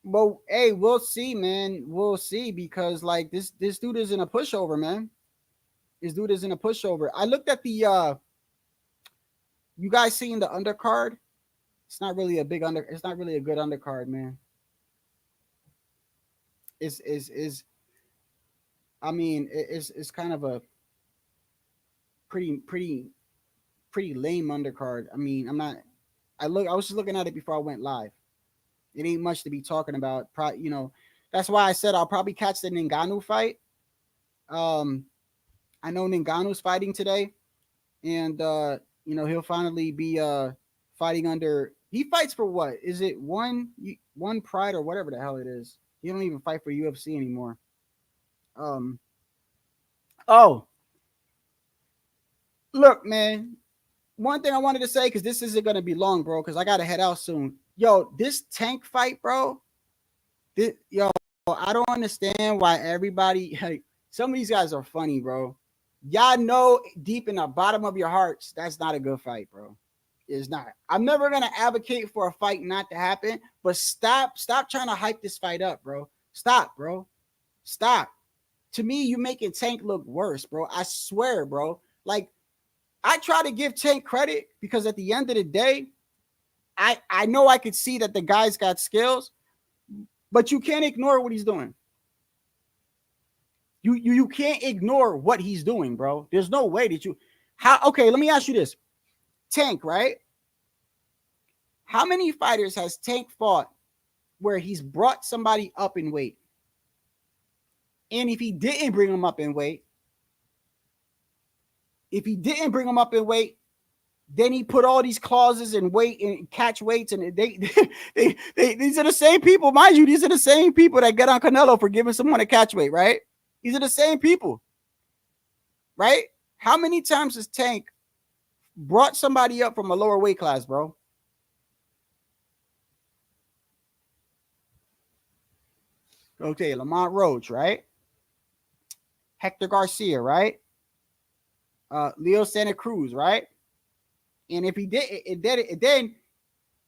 Well, hey, we'll see, man. We'll see, because like this dude isn't a pushover, man. This dude isn't a pushover. I looked at the you guys seeing the undercard? It's not really a it's not really a good undercard, man. It's kind of a pretty lame undercard. I mean, I was just looking at it before I went live. It ain't much to be talking about. That's why I said I'll probably catch the Ngannou fight. I know Ngannou's fighting today, and he'll finally be fighting under. He fights for what? Is it one Pride or whatever the hell it is? He don't even fight for UFC anymore. Oh, look, man. One thing I wanted to say, because this isn't going to be long, bro, because I got to head out soon. Yo, this Tank fight, bro. I don't understand why everybody, like, some of these guys are funny, bro. Y'all know deep in the bottom of your hearts, that's not a good fight, bro. It's not. I'm never going to advocate for a fight not to happen, but stop trying to hype this fight up, bro. Stop, bro. Stop. To me, you making Tank look worse, bro. I swear, bro. Like, I try to give Tank credit because at the end of the day, I know I could see that the guy's got skills, but you can't ignore what he's doing. You can't ignore what he's doing, bro. There's no way that okay, let me ask you this. Tank, right? How many fighters has Tank fought where he's brought somebody up in weight? And if he didn't bring him up in weight, then he put all these clauses and weight and catch weights, and these are the same people, mind you. These are the same people that get on Canelo for giving someone a catch weight, right? These are the same people, right? How many times has Tank brought somebody up from a lower weight class, bro? Okay, Lamont Roach, right? Hector Garcia, right? Leo Santa Cruz, right? And if he did it, then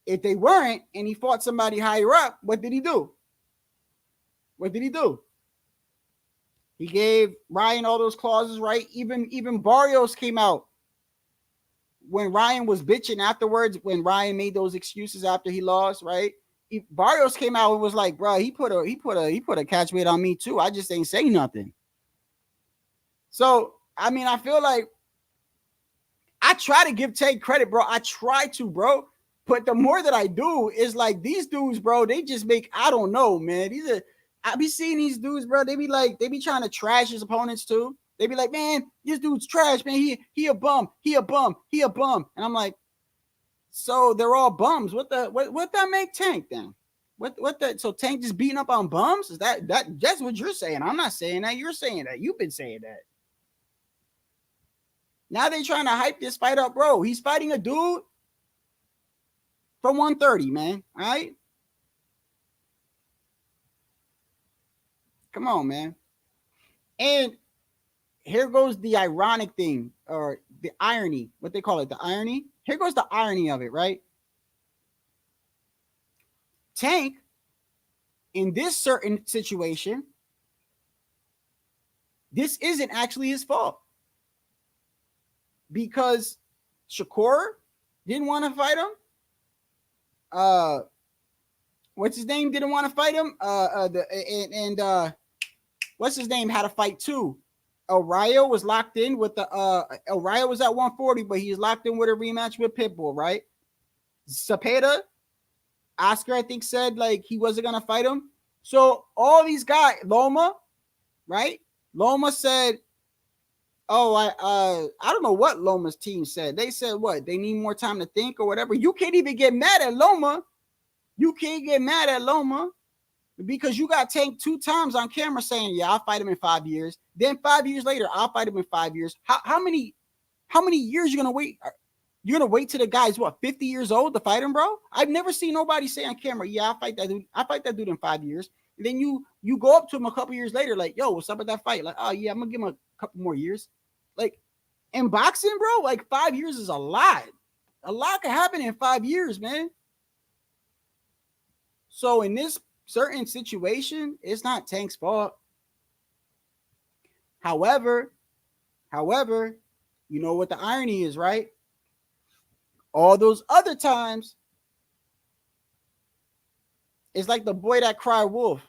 if they weren't and he fought somebody higher up, what did he do? He gave Ryan all those clauses, right? Even Barrios came out when Ryan was bitching afterwards, when Ryan made those excuses after he lost, right? Barrios came out and was like, bro, he put a catch weight on me too. I just ain't say nothing. So, I mean, I feel like I try to give Tank credit, bro. I try to, bro. But the more that I do is like these dudes, bro, they just I don't know, man. I be seeing these dudes, bro. They be trying to trash his opponents too. They be like, man, this dude's trash, man. He a bum. And I'm like, so they're all bums. What that make Tank then? So Tank just beating up on bums? Is that's what you're saying? I'm not saying that. You're saying that. You've been saying that. Now they're trying to hype this fight up, bro. He's fighting a dude from 130, man. All right? Come on, man. And here goes the ironic thing, or the irony, what they call it, the irony. Here goes the irony of it, right? Tank, in this certain situation, this isn't actually his fault because Shakur didn't want to fight him. What's his name? Didn't want to fight him. What's his name? Had a fight too. El Rayo was locked in with the El Rayo was at 140, but he's locked in with a rematch with Pitbull, right? Cepeda, Oscar, I think, said like he wasn't gonna fight him. So all these guys, Loma, right? Loma said, "Oh, I don't know what Loma's team said. They said what? They need more time to think or whatever." You can't even get mad at Loma. You can't get mad at Loma because you got tanked 2 times on camera saying, "Yeah, I'll fight him in 5 years." Then 5 years later, I'll fight him in 5 years. How many years you gonna wait? You're gonna wait till the guy's what 50 years old to fight him, bro? I've never seen nobody say on camera, "Yeah, I'll fight that dude. I'll fight that dude in 5 years." And then you go up to him a couple years later, like, "Yo, what's up with that fight?" Like, "Oh yeah, I'm gonna give him a couple more years." Like in boxing, bro, like 5 years is a lot. A lot can happen in 5 years, man. So in this certain situation, it's not Tank's fault. However, you know what the irony is, right? All those other times, it's like the boy that cried wolf.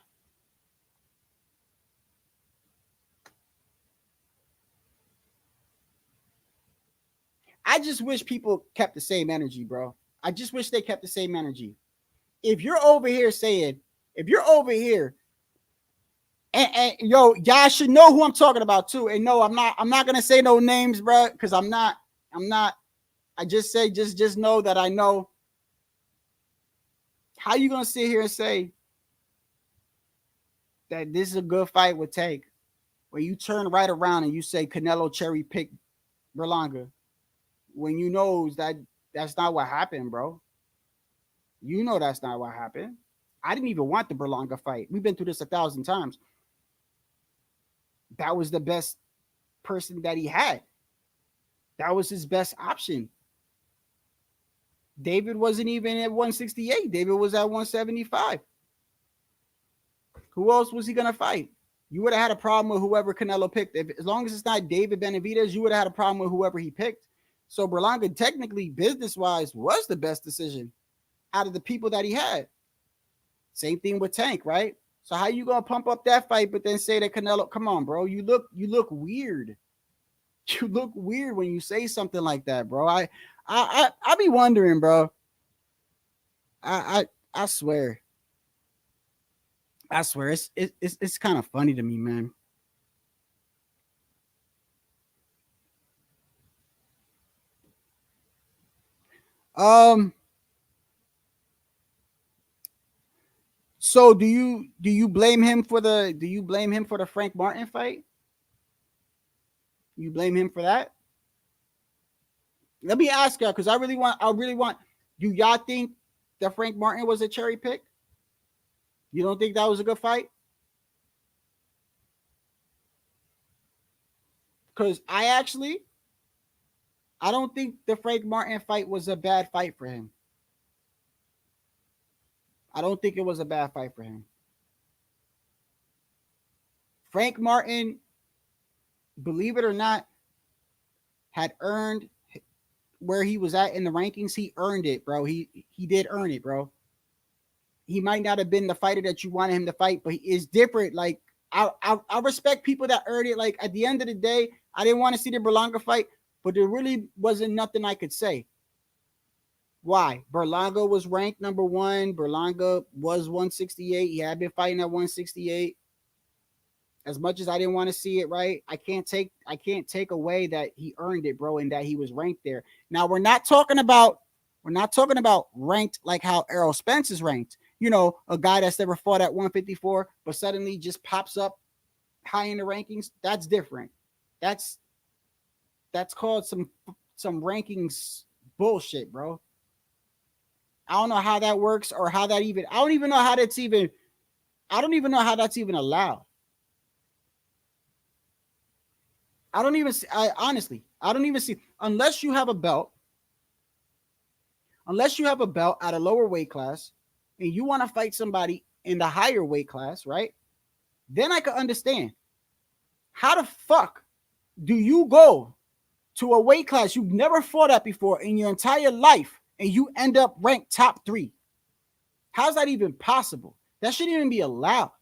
I just wish people kept the same energy, bro. I just wish they kept the same energy. If you're over here, and yo, y'all should know who I'm talking about too. And no, I'm not gonna say no names, bro, because I'm not. I just say, just know that I know. How you gonna sit here and say that this is a good fight with Tank, where you turn right around and you say Canelo cherry picked Berlanga, when you know that that's not what happened, bro? You know that's not what happened. I didn't even want the Berlanga fight. We've been through this 1,000 times. That was the best person that he had. That was his best option. David wasn't even at 168. David was at 175. Who else was he going to fight? You would have had a problem with whoever Canelo picked. As long as it's not David Benavidez, you would have had a problem with whoever he picked. So Berlanga technically, business-wise, was the best decision out of the people that he had. Same thing with Tank, right? So how you gonna pump up that fight, but then say that Canelo? Come on, bro. You look weird. You look weird when you say something like that, bro. I be wondering, bro. I swear. I swear it's kind of funny to me, man. So do you blame him for the Frank Martin fight? You blame him for that? Let me ask y'all, because I really want. Do y'all think that Frank Martin was a cherry pick? You don't think that was a good fight? Because I don't think the Frank Martin fight was a bad fight for him. I don't think it was a bad fight for him. Frank Martin, believe it or not, had earned where he was at in the rankings. He earned it, bro. He did earn it, bro. He might not have been the fighter that you wanted him to fight, but he is different. Like I respect people that earned it. Like at the end of the day, I didn't want to see the Berlanga fight, but there really wasn't nothing I could say. Why? Berlanga was ranked number 1. Berlanga was 168. He had been fighting at 168. As much as I didn't want to see it, right? I can't take away that he earned it, bro, and that he was ranked there. Now we're not talking about ranked like how Errol Spence is ranked. You know, a guy that's never fought at 154, but suddenly just pops up high in the rankings. That's different. That's called some rankings bullshit, bro. I don't know how that works or how that even. I don't even know how that's even allowed. I don't even see. Honestly, I don't even see, unless you have a belt at a lower weight class and you want to fight somebody in the higher weight class, right? Then I could understand. How the fuck do you go to a weight class you've never fought at before in your entire life and you end up ranked top 3? How's that even possible? That shouldn't even be allowed.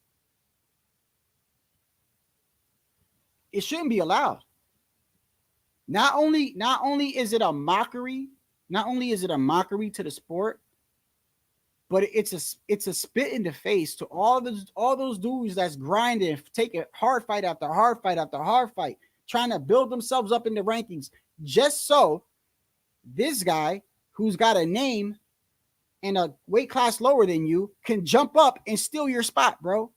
It shouldn't be allowed. Not only is it a mockery, to the sport, but it's a spit in the face to all those dudes that's grinding, taking hard fight after hard fight after hard fight, trying to build themselves up in the rankings, just so this guy who's got a name and a weight class lower than you can jump up and steal your spot, bro.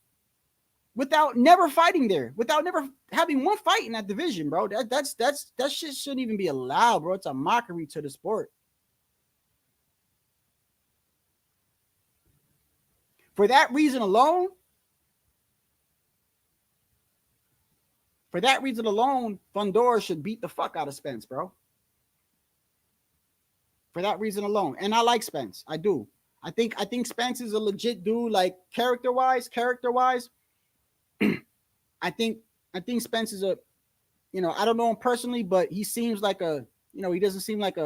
Without never fighting there, without never having one fight in that division, bro. That shit shouldn't even be allowed, bro. It's a mockery to the sport. For that reason alone, Fundora should beat the fuck out of Spence, bro. For that reason alone. And I like Spence. I do. I think Spence is a legit dude, like character-wise. I think Spence is a, I don't know him personally, but he seems like a, he doesn't seem like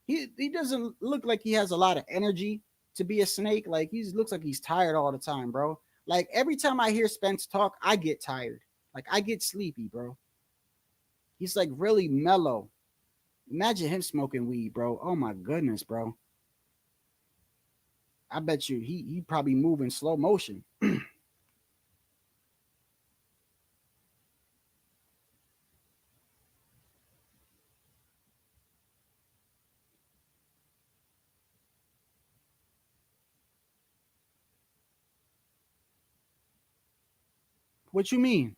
he doesn't look like he has a lot of energy to be a snake. Like he looks like he's tired all the time, bro. Like every time I hear Spence talk, I get tired. Like I get sleepy, bro. He's like really mellow. Imagine him smoking weed, bro. Oh my goodness, bro. I bet you he probably move in slow motion. What you mean?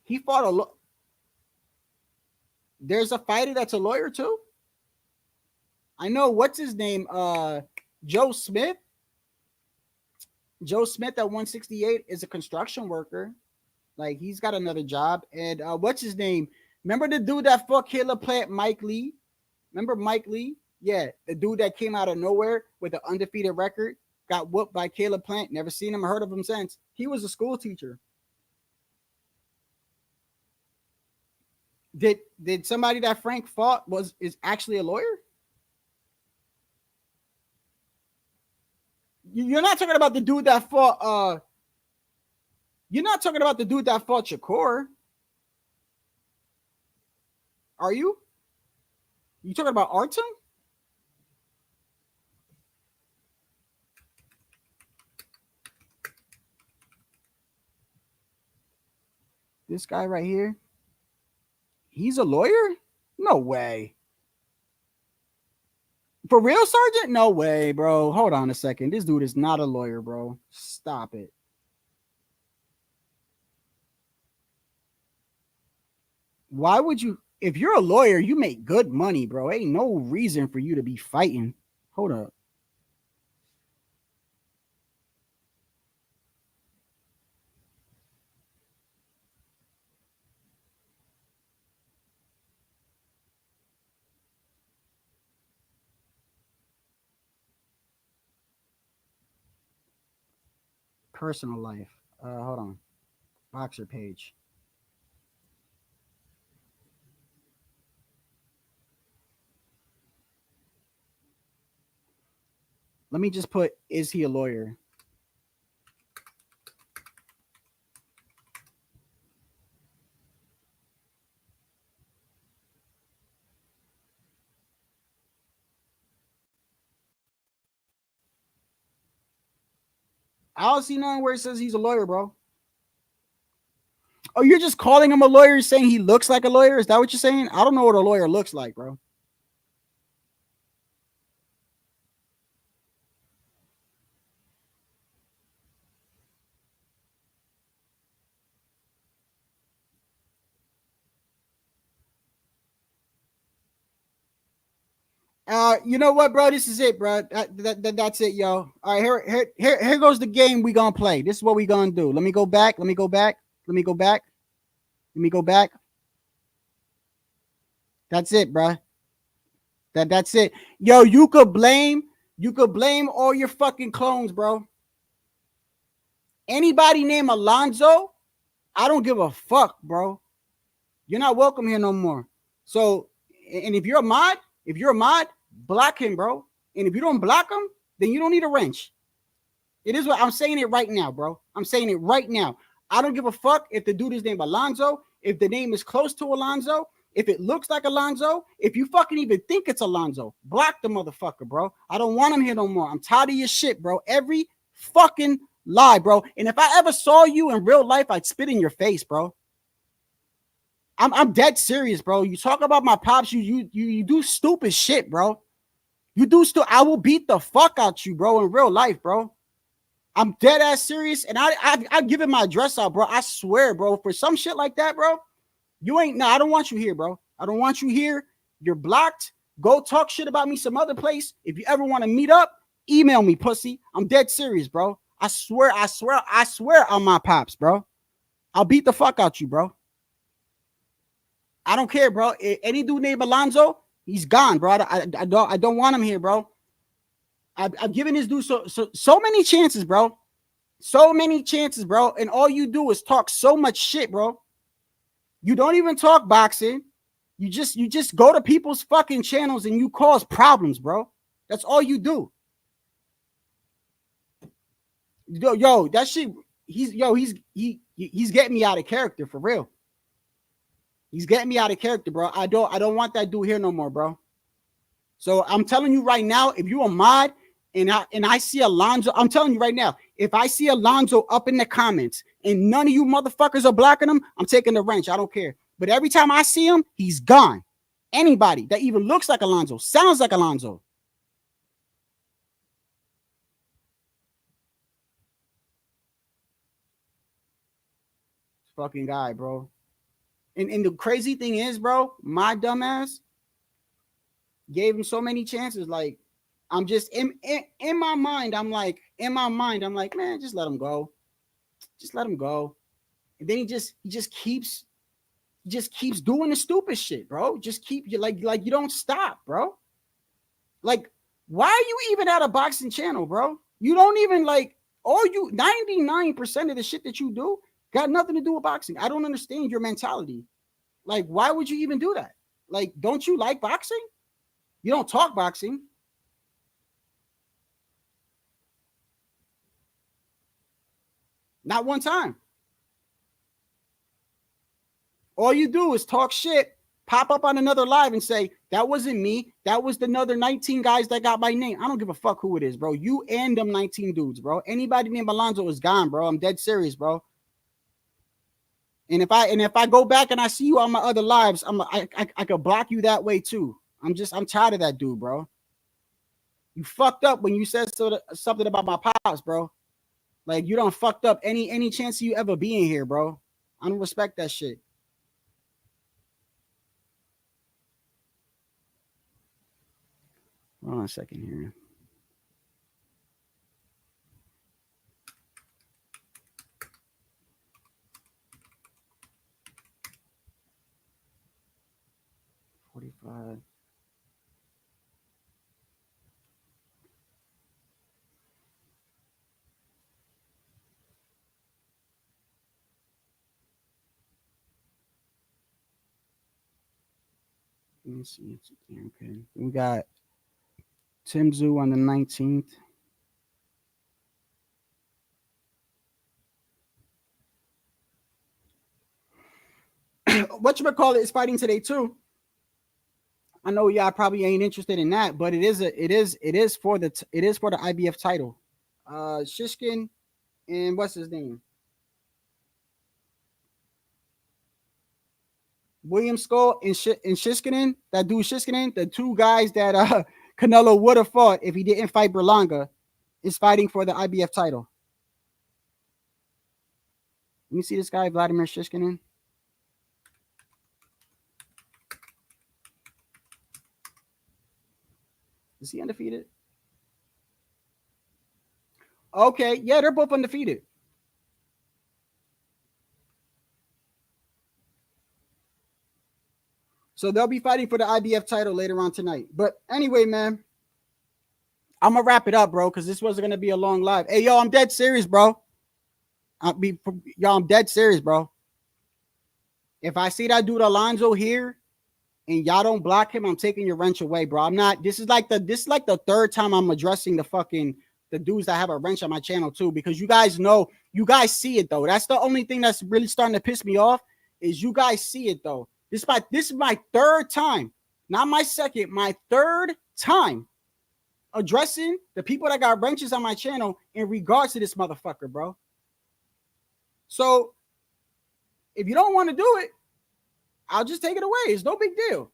He fought There's a fighter that's a lawyer too? I know, what's his name? Joe Smith. Joe Smith at 168 is a construction worker. Like he's got another job. And what's his name? Remember the dude that fought Caleb Plant, Mike Lee? Remember Mike Lee? Yeah, the dude that came out of nowhere with an undefeated record, got whooped by Caleb Plant. Never seen him or heard of him since. He was a school teacher. Did somebody that Frank fought is actually a lawyer? You're not talking about the dude that fought you're not talking about the dude that fought Shakur. Are you? You talking about Artem? This guy right here. He's a lawyer? No way. For real, Sergeant? No way, bro. Hold on a second. This dude is not a lawyer, bro. Stop it. Why would you? If you're a lawyer, you make good money, bro. Ain't no reason for you to be fighting. Hold up. Personal life. Hold on. Boxer page. Let me just put, is he a lawyer? I don't see nothing where it says he's a lawyer, bro. Oh, you're just calling him a lawyer, saying he looks like a lawyer? Is that what you're saying? I don't know what a lawyer looks like, bro. You know what, bro? This is it, bro. That's it, yo. All right, here goes the game we gonna play. This is what we gonna do. Let me go back. That's it, bro. That's it. Yo, you could blame You could blame all your fucking clones, bro. Anybody named Alonzo, I don't give a fuck, bro. You're not welcome here no more. So, and if you're a mod, block him, bro. And if you don't block him, then you don't need a wrench. It is what I'm saying it right now, bro. I'm saying it right now. I don't give a fuck if the dude is named Alonzo, if the name is close to Alonzo, if it looks like Alonzo, if you fucking even think it's Alonzo, block the motherfucker, bro. I don't want him here no more. I'm tired of your shit, bro. Every fucking lie, bro. And if I ever saw you in real life, I'd spit in your face, bro. I'm dead serious, bro. You talk about my pops, you do stupid shit, bro. You do I will beat the fuck out you, bro, in real life, bro. I'm dead ass serious, and I given my address out, bro. I swear, bro, for some shit like that, bro, you ain't. No, I don't want you here, bro. I don't want you here. You're blocked. Go talk shit about me some other place. If you ever want to meet up, email me, pussy. I'm dead serious, bro. I swear on my pops, bro. I'll beat the fuck out you, bro. I don't care, bro. Any dude named Alonzo, he's gone, bro. I don't want him here, bro. I've given this dude so many chances, bro. So many chances, bro. And all you do is talk so much shit, bro. You don't even talk boxing. You just go to people's fucking channels and you cause problems, bro. That's all you do. Yo, that shit. He's getting me out of character for real. He's getting me out of character, bro. I don't want that dude here no more, bro. So I'm telling you right now, if you a mod and I see Alonzo, I'm telling you right now, if I see Alonzo up in the comments and none of you motherfuckers are blocking him, I'm taking the wrench. I don't care. But every time I see him, he's gone. Anybody that even looks like Alonzo, sounds like Alonzo. Fucking guy, bro. And the crazy thing is, bro, my dumbass gave him so many chances. Like, I'm just in my mind, I'm like, man, just let him go. Just let him go. And then he just keeps doing the stupid shit, bro. Just keep you like you don't stop, bro. Like, why are you even at a boxing channel, bro? You don't even like 99% of the shit that you do got nothing to do with boxing. I don't understand your mentality. Like, why would you even do that? Like, don't you like boxing? You don't talk boxing. Not one time. All you do is talk shit, pop up on another live and say, that wasn't me. That was the another 19 guys that got my name. I don't give a fuck who it is, bro. You and them 19 dudes, bro. Anybody named Alonzo is gone, bro. I'm dead serious, bro. And if I go back and I see you on my other lives, I could block you that way too. I'm tired of that dude, bro. You fucked up when you said something about my pops, bro. Like, you don't fucked up any chance of you ever being here, bro. I don't respect that shit. Hold on a second here. $45. Let me see. Okay. We got Tszyu on the 19th. Whatchamacallit is fighting today too. I know y'all probably ain't interested in that, but it is for the IBF title. Shishkin and what's his name? William Skull and Shiskinen, that dude Shiskinen, the two guys that Canelo would have fought if he didn't fight Berlanga, is fighting for the IBF title. Let me see this guy, Vladimir Shiskinen. Is he undefeated? Okay, yeah, they're both undefeated. So they'll be fighting for the IBF title later on tonight. But anyway, man, I'm gonna wrap it up, bro, because this wasn't gonna be a long live. Hey, yo, I'm dead serious, bro. I'm dead serious, bro. If I see that dude Alonzo here and y'all don't block him, I'm taking your wrench away, bro. I'm not. This is like the third time I'm addressing the dudes that have a wrench on my channel too, because you guys know, you guys see it though. That's the only thing that's really starting to piss me off is you guys see it though. This is my third time, not my second, my third time addressing the people that got wrenches on my channel in regards to this motherfucker, bro. So if you don't want to do it, I'll just take it away. It's no big deal.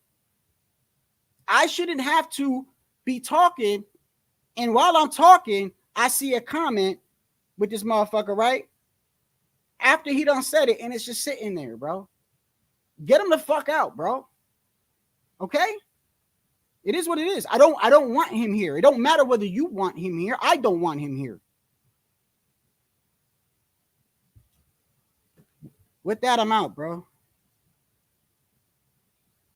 I shouldn't have to be talking, and while I'm talking, I see a comment with this motherfucker, right? After he done said it, and it's just sitting there, bro. Get him the fuck out, bro. Okay? It is what it is. I don't want him here. It don't matter whether you want him here. I don't want him here. With that, I'm out, bro.